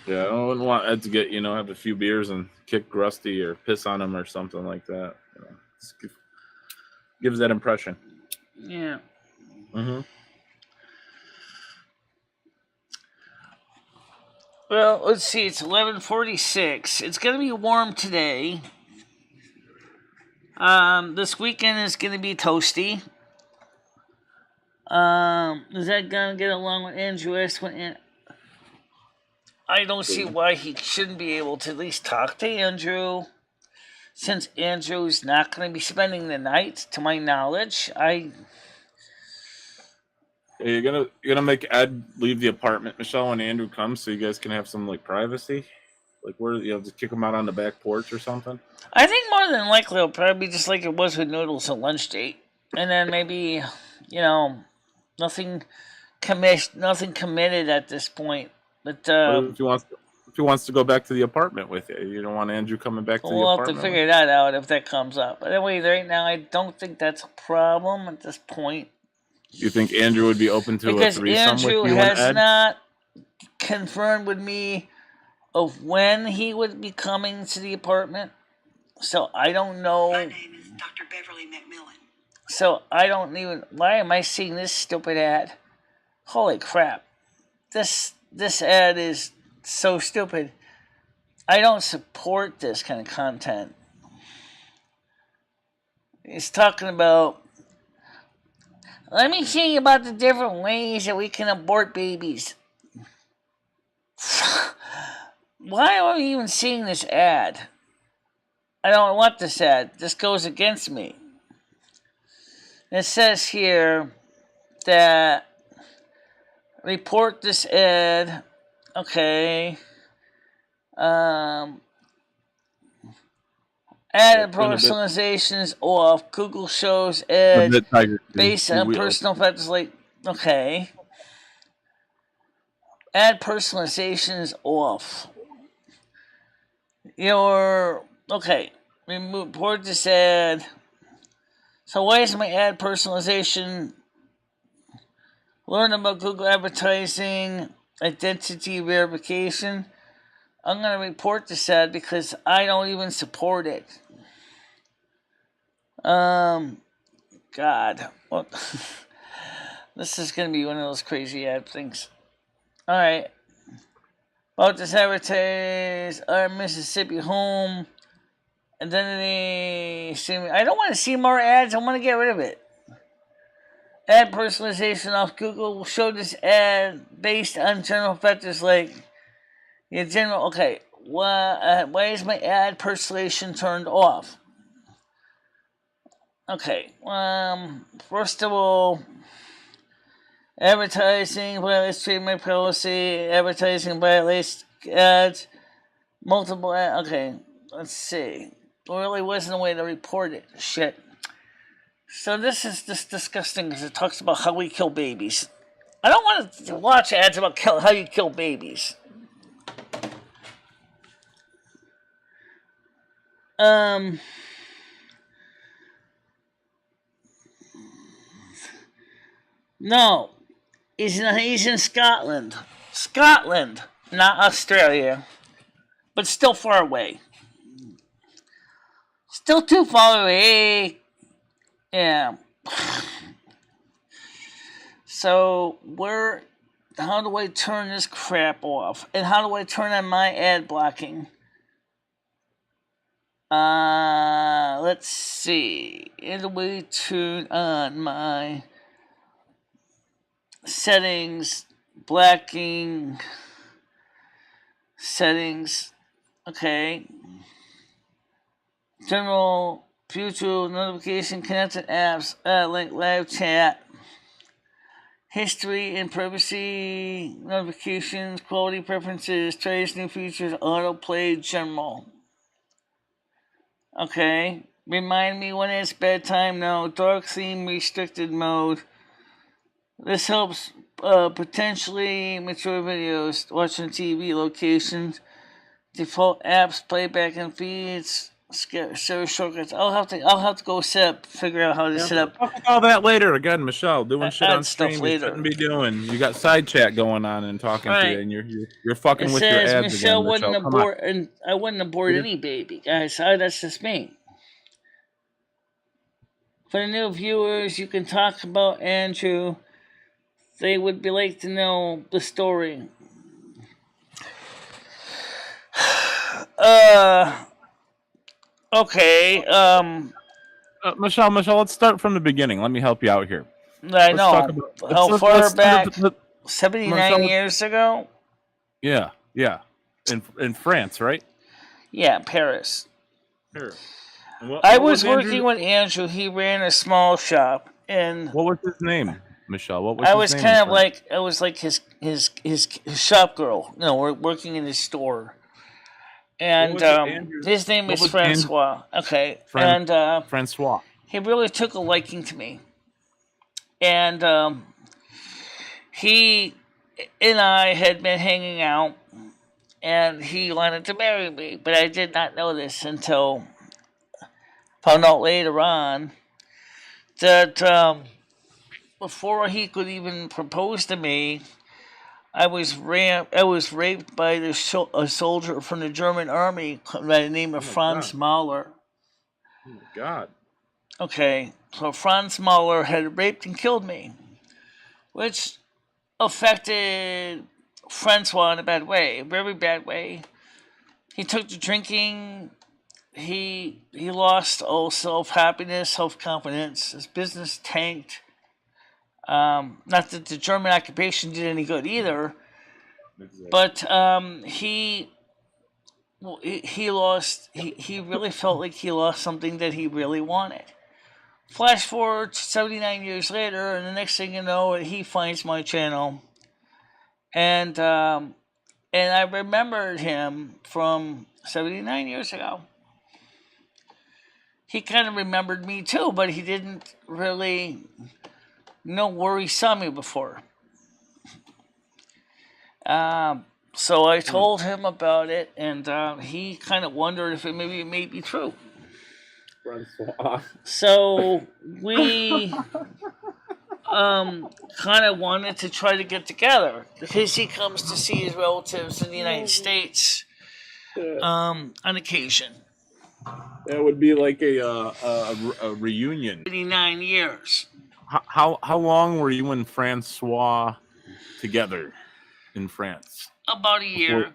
Yeah, I wouldn't want Ed to get, have a few beers and kick Rusty or piss on him or something like that. Gives that impression. Yeah. Mm-hmm. Well, let's see. It's 11:46. It's going to be warm today. This weekend is going to be toasty. Is that going to get along with Andrew S? I don't see why he shouldn't be able to at least talk to Andrew. Since Andrew's not going to be spending the night, to my knowledge, You're gonna make Ed leave the apartment, Michelle, when Andrew comes, so you guys can have some privacy, where just kick him out on the back porch or something. I think more than likely it'll probably be just like it was with Noodles at lunch date, and then maybe nothing committed at this point. But if he wants to go back to the apartment with you, you don't want Andrew coming back to the apartment. We'll have to figure that out if that comes up. But anyway, right now I don't think that's a problem at this point. You think Andrew would be open to a threesome with you and Ed? Because Andrew has not confirmed with me of when he would be coming to the apartment. So I don't know. My name is Dr. Beverly McMillan. So I don't even. Why am I seeing this stupid ad? Holy crap! This ad is so stupid. I don't support this kind of content. He's talking about. Let me tell you about the different ways that we can abort babies. Why are we even seeing this ad? I don't want this ad. This goes against me. It says here that report this ad. Okay. Ad personalization is off. Google shows ads based on personal factors okay. Ad personalization is off. Okay. Report this ad. So why is my ad personalization? Learn about Google advertising, identity verification. I'm going to report this ad because I don't even support it. God. What? This is going to be one of those crazy ad things. Alright. About this advertise our Mississippi home. Identity. I don't want to see more ads. I want to get rid of it. Ad personalization off Google will show this ad based on general factors okay. Why is my ad personalization turned off? Okay. First of all, advertising violates trademark policy. Advertising violates ads. Multiple ads. Okay. Let's see. there really wasn't a way to report it. Shit. So this is just disgusting because it talks about how we kill babies. I don't want to watch ads about how you kill babies. No, he's in Scotland. Scotland, not Australia, but still far away. Still too far away. Yeah. So how do I turn this crap off? And how do I turn on my ad blocking? Let's see. How do we turn on my settings, blocking, settings, okay. General, future, notification, connected apps, link, live chat, history and privacy, notifications, quality preferences, trace, new features, autoplay, general. Okay. Remind me when it's bedtime, no. Dark theme, restricted mode. This helps potentially mature videos, watching TV locations, default apps, playback and feeds, service shortcuts. I'll have to go figure out how to set up. Talk about all that later. Again, Michelle, doing shit on stuff stream later. you shouldn't be doing. You got side chat going on and talking to you, and you're fucking with your ads Michelle again. Wouldn't abort, and I wouldn't abort any baby, guys. That's just me. For the new viewers, you can talk about Andrew. They would be like to know the story. Okay. Michelle, let's start from the beginning. Let me help you out here. I know. How far back? 79 years ago? Yeah. In France, right? Yeah, Paris. Sure. I was working with Andrew. He ran a small shop, and what was his name, Michelle? What was I his was name? kind of like his shop girl. No, we're working in his store, and his name is Francois. Okay, Francois. He really took a liking to me, and he and I had been hanging out, and he wanted to marry me, but I did not know this until found out later on that before he could even propose to me, I was raped by a soldier from the German army by the name of Franz Mahler. Oh my God. Okay, so Franz Mahler had raped and killed me, which affected Francois in a bad way, a very bad way. He took to drinking. He lost all self-happiness, self-confidence. His business tanked. Not that the German occupation did any good either, but he lost. He really felt like he lost something that he really wanted. Flash forward 79 years later, and the next thing you know, he finds my channel, and I remembered him from 79 years ago. He kind of remembered me too, but he didn't really know where he saw me before. So I told him about it, and he kind of wondered if it may be true. So we kind of wanted to try to get together because he comes to see his relatives in the United States on occasion. That would be like a reunion. 89 years. How long were you and Francois together in France? About a year.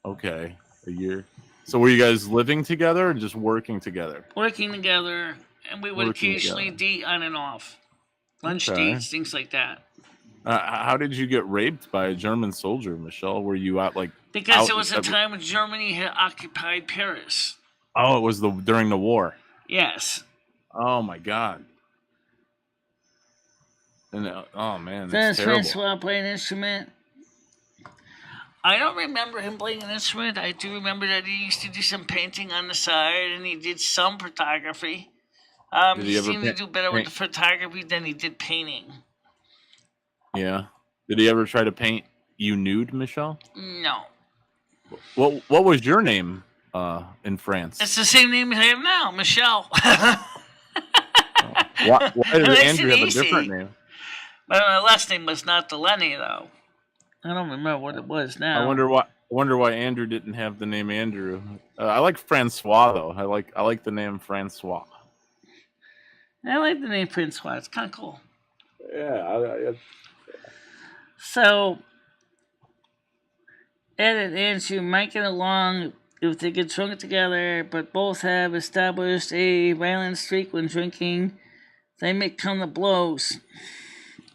Okay, a year. So were you guys living together or just working together? Working together, and we would occasionally date on and off. Lunch dates, things like that. How did you get raped by a German soldier, Michelle? Were you out like... Because it was a time when Germany had occupied Paris. Oh, it was during the war. Yes. Oh my God. And oh man, that's terrible. Francois play an instrument. I don't remember him playing an instrument. I do remember that he used to do some painting on the side, and he did some photography. Did He he ever seemed to do better with the photography than he did painting. Yeah. Did he ever try to paint you nude, Michelle? No. What was your name in France? It's the same name I have now, Michelle. Why does Nice Andrew and have a easy. different name? But my last name was not Delaney, though. I don't remember what it was now. I wonder why Andrew didn't have the name Andrew. I like Francois though. I like the name Francois. I like the name Francois. It's kind of cool. Yeah. So, Ed and Andrew might get along if they get drunk together, but both have established a violent streak when drinking. They may come to blows.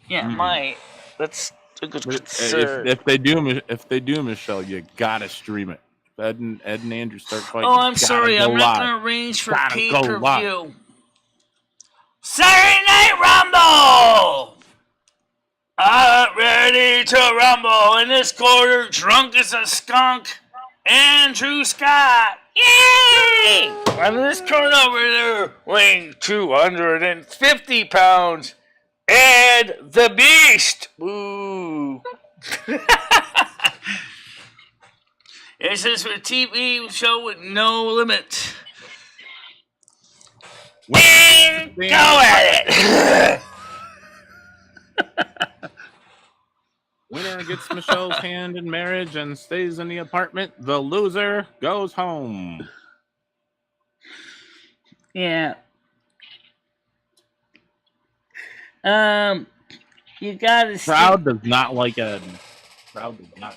Yeah, might. That's a good concern. If they do, Michelle, you gotta stream it. If Ed and Andrew start fighting. Oh, I'm sorry. I'm not going to arrange for pay-per-view. Saturday Night Rumble! I'm ready to rumble in this quarter, drunk as a skunk. Andrew Scott! Yay! On this corner over there, weighing 250 pounds. Ed the Beast! Woo! This is a TV show with no limit. And go at it! Winner gets Michelle's hand in marriage and stays in the apartment. The loser goes home. Yeah. You gotta. Crowd does not like Ed. Crowd does not.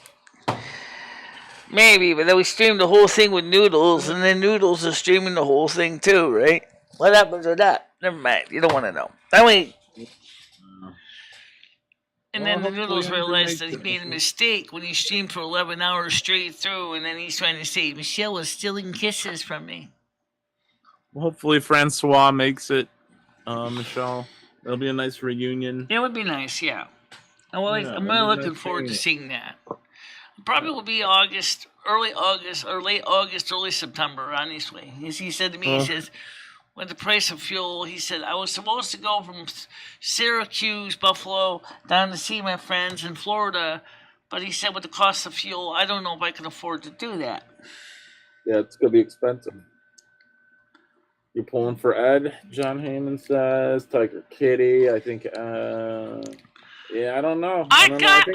Maybe, but then we streamed the whole thing with Noodles, and then Noodles is streaming the whole thing too, right? What happens with that? Never mind. You don't want to know. Anyway. And then the Noodles realized that he made a mistake when he streamed for 11 hours straight through, and then he's trying to say, Michelle was stealing kisses from me. Well, hopefully Francois makes it, Michelle. It'll be a nice reunion. It would be nice, yeah. I'm really looking forward to seeing that. Probably will be August, early August, or late August, early September, honestly. As he said to me, he says, with the price of fuel, he said, I was supposed to go from Syracuse, Buffalo, down to see my friends in Florida, but he said with the cost of fuel, I don't know if I can afford to do that. Yeah, it's going to be expensive. You're pulling for Ed, John Heyman says. Tiger Kitty, I think, yeah, I don't know.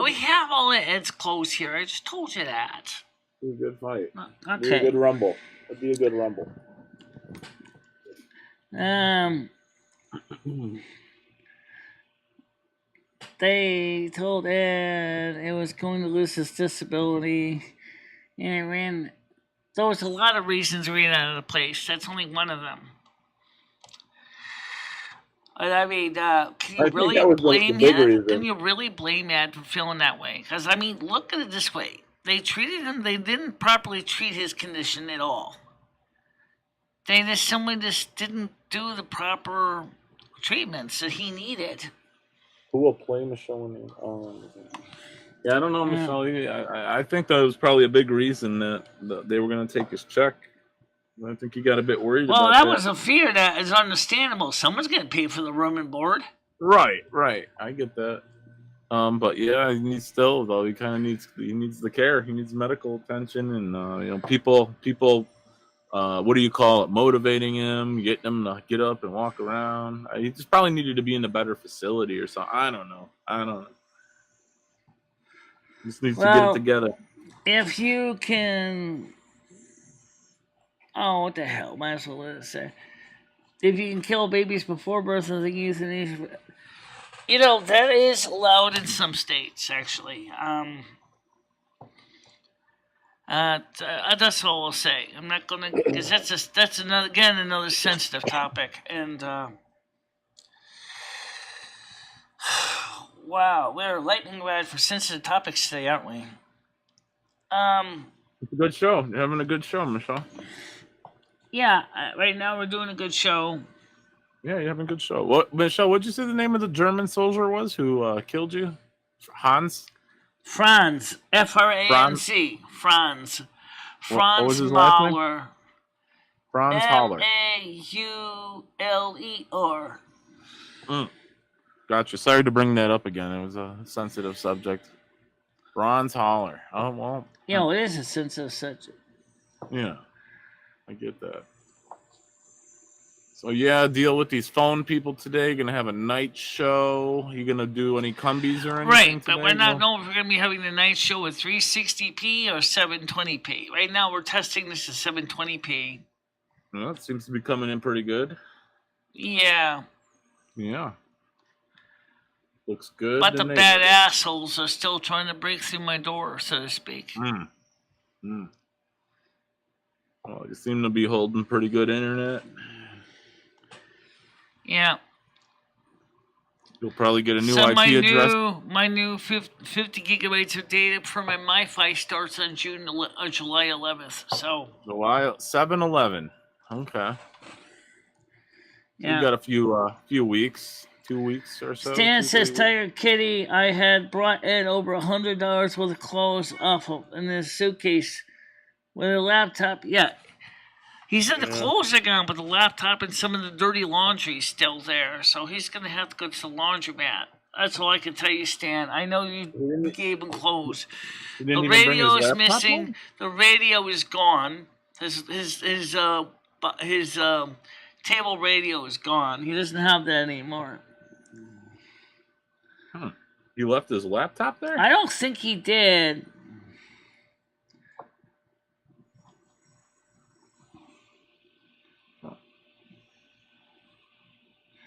We have all the Ed's clothes here. I just told you that. It'd be a good fight. Okay. It'd be a good rumble. It'd be a good rumble. They told Ed it was going to lose his disability, and there was a lot of reasons it ran out of the place. That's only one of them. I mean, can you really blame Ed? Can you really blame Ed for feeling that way? Because, I mean, look at it this way. They treated him, they didn't properly treat his condition at all. They just didn't do the proper treatments that he needed. Who will play Michelle? Yeah, I don't know, Michelle. I think that was probably a big reason that they were going to take his check. I think he got a bit worried about that. Well, that was a fear that is understandable. Someone's going to pay for the room and board. Right. I get that. But yeah, he needs he needs the care. He needs medical attention and people what do you call it? Motivating him, getting him to get up and walk around. He just probably needed to be in a better facility or something. I don't know. He just needs to get it together. If you can, what the hell? Might as well let it say. If you can kill babies before birth, I think euthanasia. That is allowed in some states, actually. That's all I'll say. I'm not gonna, because that's another sensitive topic. And wow, we're lightning rod for sensitive topics today, aren't we? It's a good show. You're having a good show, Michelle. Yeah, right now we're doing a good show. Yeah, you're having a good show. Michelle, what'd you say the name of the German soldier was who killed you? Hans? Franz, Franc, Franz. What was Franz his last name? Mahler. Franz Holler. Mauler. Gotcha. Sorry to bring that up again. It was a sensitive subject. Franz Holler. Oh, well. It is a sensitive subject. Yeah, I get that. So, yeah, deal with these phone people today. Going to have a night show. You going to do any cumbies or anything Right, today? but we're not knowing if we're going to be having the night show with 360p or 720p. Right now, we're testing this at 720p. Well, it seems to be coming in pretty good. Yeah. Yeah. Looks good. But the bad assholes are still trying to break through my door, so to speak. Well, you seem to be holding pretty good internet. Yeah. You'll probably get a new IP address. My new 50 gigabytes of data for my MiFi starts on July 11th. So July 7/11. Okay. Yeah. You got a few weeks, 2 weeks or so. Stan says, Tiger Kitty, I had brought in over $100 worth of clothes off in his suitcase with a laptop. Yeah. He said the clothes are gone, but the laptop and some of the dirty laundry is still there. So he's going to have to go to the laundromat. That's all I can tell you, Stan. I know you gave him clothes. The radio is missing. The radio is gone. His table radio is gone. He doesn't have that anymore. He left his laptop there? I don't think he did.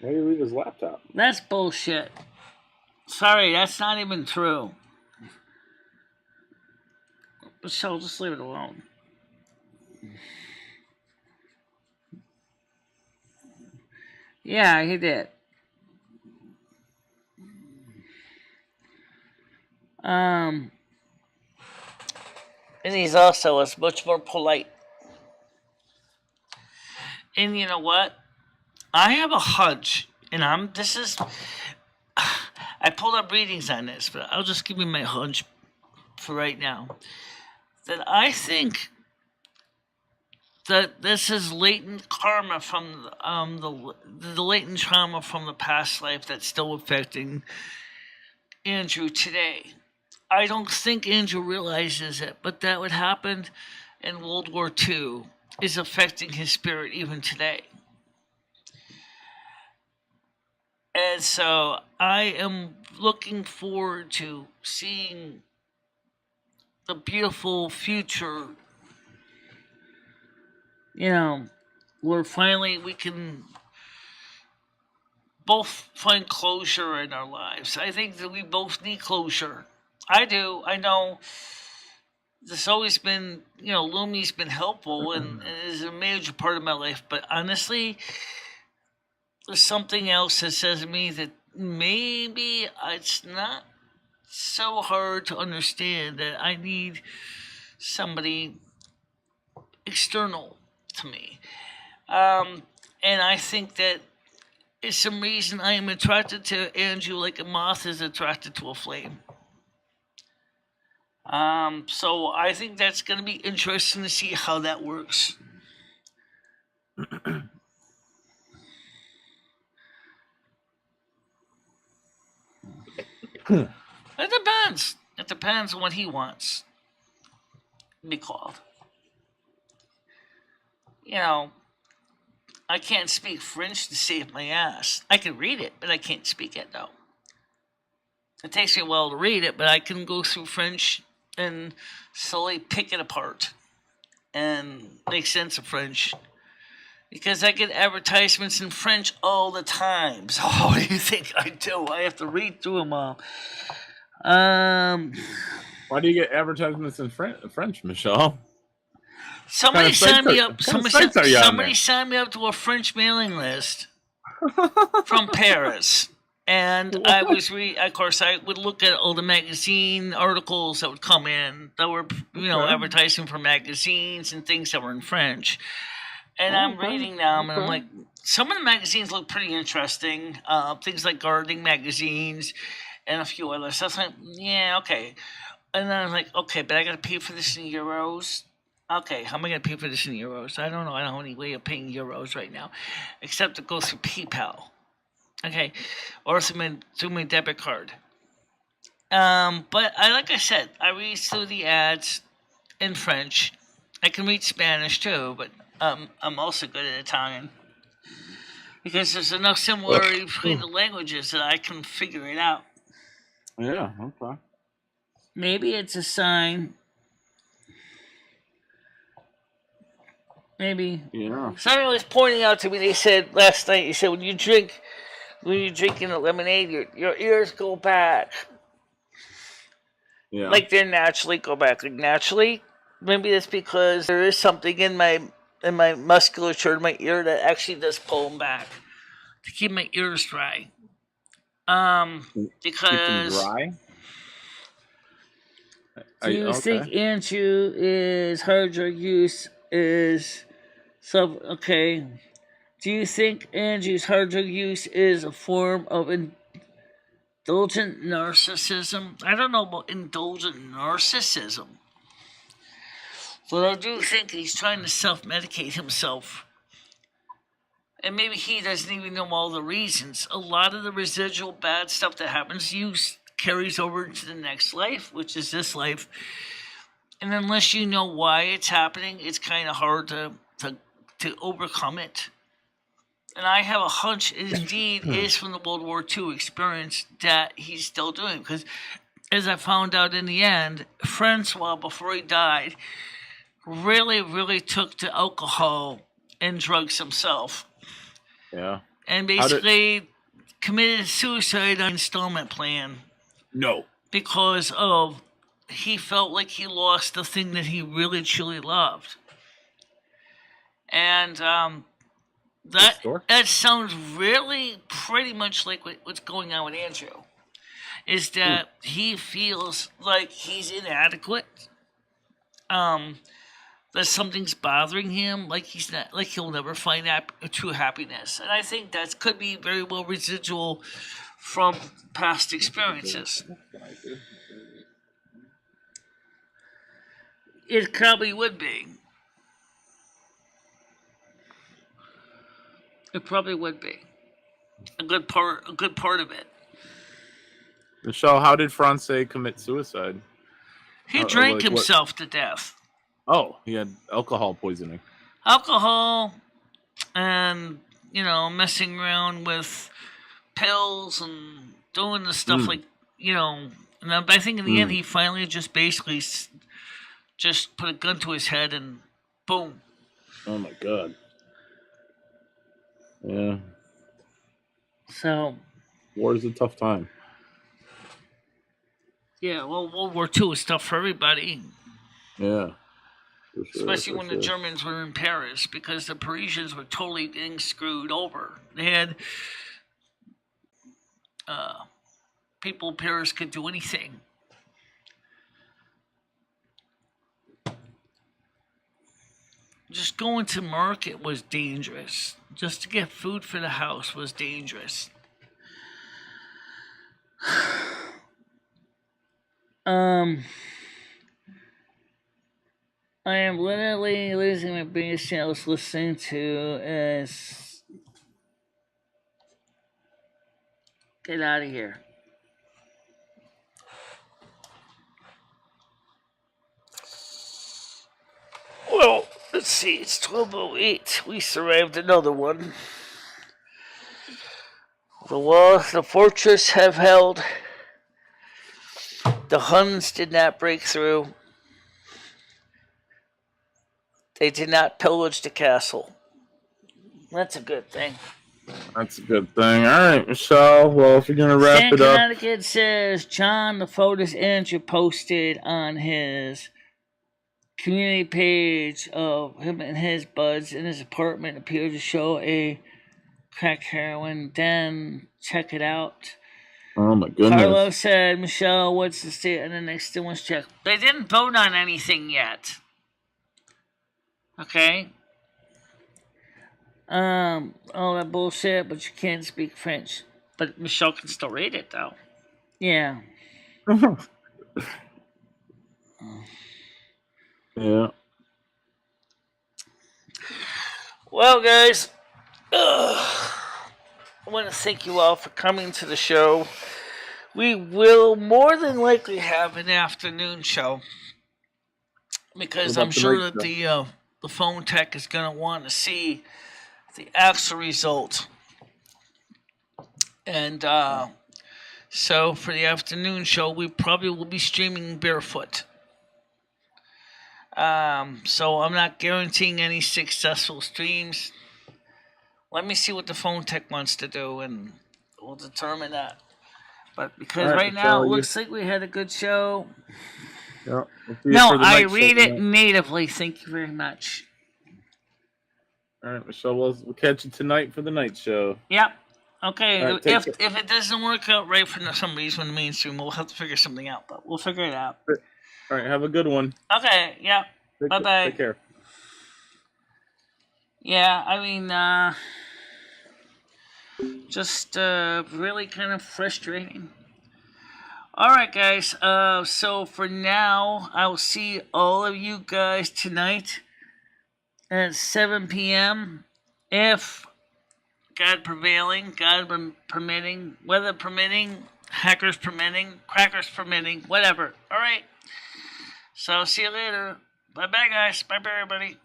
Why did he leave his laptop? That's bullshit. Sorry, that's not even true. So just leave it alone. Yeah, he did. And he's also much more polite. And you know what? I have a hunch, and I pulled up readings on this, but I'll just give you my hunch for right now. That I think that this is latent karma from the latent trauma from the past life that's still affecting Andrew today. I don't think Andrew realizes it, but that what happened in World War II is affecting his spirit even today. And so I am looking forward to seeing the beautiful future, where finally we can both find closure in our lives. I think that we both need closure. I do. I know there's always been, Lumi's been helpful and is a major part of my life. But honestly, there's something else that says to me that maybe it's not so hard to understand that I need somebody external to me. And I think that it's some reason I am attracted to Andrew like a moth is attracted to a flame. So I think that's going to be interesting to see how that works. It depends. It depends on what he wants to be called. I can't speak French to save my ass. I can read it, but I can't speak it, though. It takes me a while to read it, but I can go through French and slowly pick it apart and make sense of French. Because I get advertisements in French all the time. So what do you think I do? I have to read through them all. Why do you get advertisements in French, Michelle? Somebody signed me up. Somebody signed me up to a French mailing list from Paris. And I was of course, I would look at all the magazine articles that would come in that were, advertising for magazines and things that were in French. And I'm reading them, and I'm like, some of the magazines look pretty interesting. Things like gardening magazines and a few others. So I was like, yeah, okay. And then I was like, okay, but I gotta pay for this in euros. Okay, how am I gonna pay for this in euros? I don't know. I don't have any way of paying euros right now, except to go through PayPal. Okay, or through my debit card. But like I said, I read through the ads in French. I can read Spanish too, but I'm also good at Italian because there's enough similarity between the languages that I can figure it out. Yeah. Okay. Maybe it's a sign. Maybe. Yeah. Somebody was pointing out to me. They said last night. He said when you're drinking the lemonade, your ears go back. Yeah. Like they naturally go back. Like naturally, maybe that's because there is something in my musculature in my ear that actually does pull them back to keep my ears dry. Because Keep them dry. do you think Andrew is hard drug use is okay? Do you think Andrew's hard drug use is a form of indulgent narcissism? I don't know about indulgent narcissism, but I do think he's trying to self-medicate himself. And maybe he doesn't even know all the reasons. A lot of the residual bad stuff that happens to you carries over into the next life, which is this life. And unless you know why it's happening, it's kind of hard to overcome it. And I have a hunch it indeed is from the World War II experience that he's still doing. Because as I found out in the end, Francois, before he died, really, really took to alcohol and drugs himself. Yeah. And basically committed suicide on installment plan. No. Because of he felt like he lost the thing that he really truly loved. And that sounds really pretty much like what's going on with Andrew. Is that he feels like he's inadequate. That something's bothering him, like he's not, like he'll never find true happiness. And I think that could be very well residual from past experiences. It probably would be. It probably would be a good part of it. Michelle, how did Francais commit suicide? He drank himself to death. Oh, he had alcohol poisoning. Alcohol and, messing around with pills and doing the stuff like, and I think in the end he finally just basically just put a gun to his head and boom. Oh my God. Yeah. So. War is a tough time. Yeah, well, World War II was tough for everybody. Yeah. Sure, especially when the Germans were in Paris, because the Parisians were totally getting screwed over. They had people in Paris could do anything. Just going to market was dangerous. Just to get food for the house was dangerous. I am literally losing my biggest channels listening to is get out of here. Well, let's see, it's 12:08. We survived another one. The walls, the fortress have held. The Huns did not break through. They did not pillage the castle. That's a good thing. That's a good thing. All right, Michelle. Well, if you're going to wrap it up. Connecticut says, John, the photos Andrew posted on his community page of him and his buds in his apartment appear to show a crack heroin den. Check it out. Oh, my goodness. Carlos said, Michelle, what's the state of the next stimulus check? They didn't vote on anything yet. Okay? All that bullshit, but you can't speak French. But Michelle can still read it, though. Yeah. Yeah. Well, guys, I want to thank you all for coming to the show. We will more than likely have an afternoon show because I'm sure that the phone tech is going to want to see the actual result. And so for the afternoon show, we probably will be streaming barefoot. So I'm not guaranteeing any successful streams. Let me see what the phone tech wants to do, and we'll determine that. But because right now it looks like we had a good show. Yeah. No, I read it natively. Thank you very much. All right, Michelle. We'll catch you tonight for the night show. Yep. Okay. Right, if it doesn't work out right for some reason in the mainstream, we'll have to figure something out. But we'll figure it out. All right. Have a good one. Okay. Yeah. Bye bye. Take care. Yeah. I mean, just really kind of frustrating. All right, guys. So for now, I will see all of you guys tonight at 7 p.m. If God permitting, weather permitting, hackers permitting, crackers permitting, whatever. All right. So see you later. Bye bye, guys. Bye bye, everybody.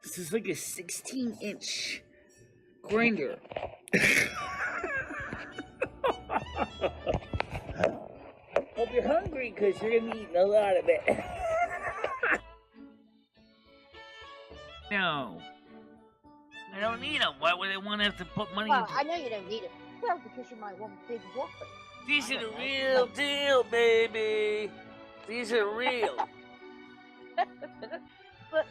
This is like a 16-inch grinder. Hope you're hungry because you're going to be eating a lot of it. No. I don't need them. Why would I want to have to put money Well, into I know you don't need it. Well, because you might want a big whopper. These are the real deal, baby. These are real. But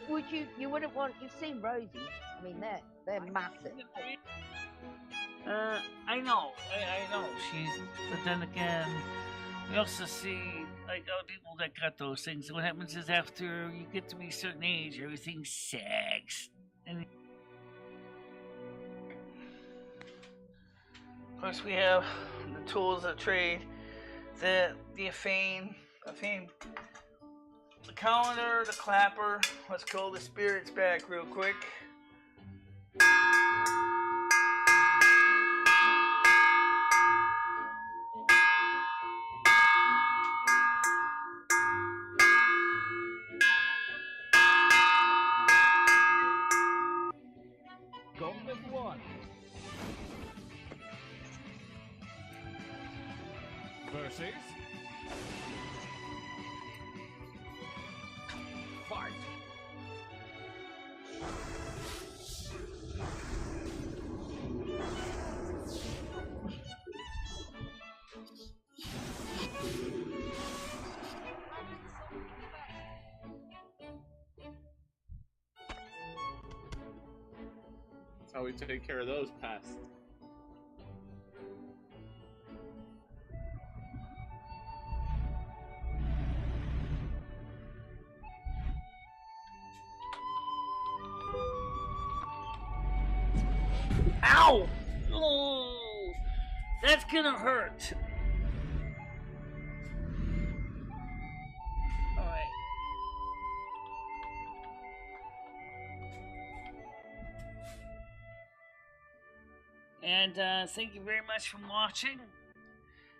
you wouldn't want, you've seen Rosie's. I mean, they're massive. I know. I know. But then again, we also see, like, other people that got those things. What happens is after you get to be a certain age, everything sags. And of course, we have the tools of trade, the fame, the calendar, the clapper. Let's call the spirits back real quick. Goldfish 1 versus fight. That's how we take care of those pests. Ow! Oh, that's gonna hurt. All right. And thank you very much for watching.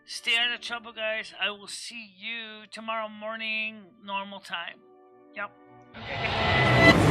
Stay out of trouble, guys. I will see you tomorrow morning, normal time. Yep. Okay.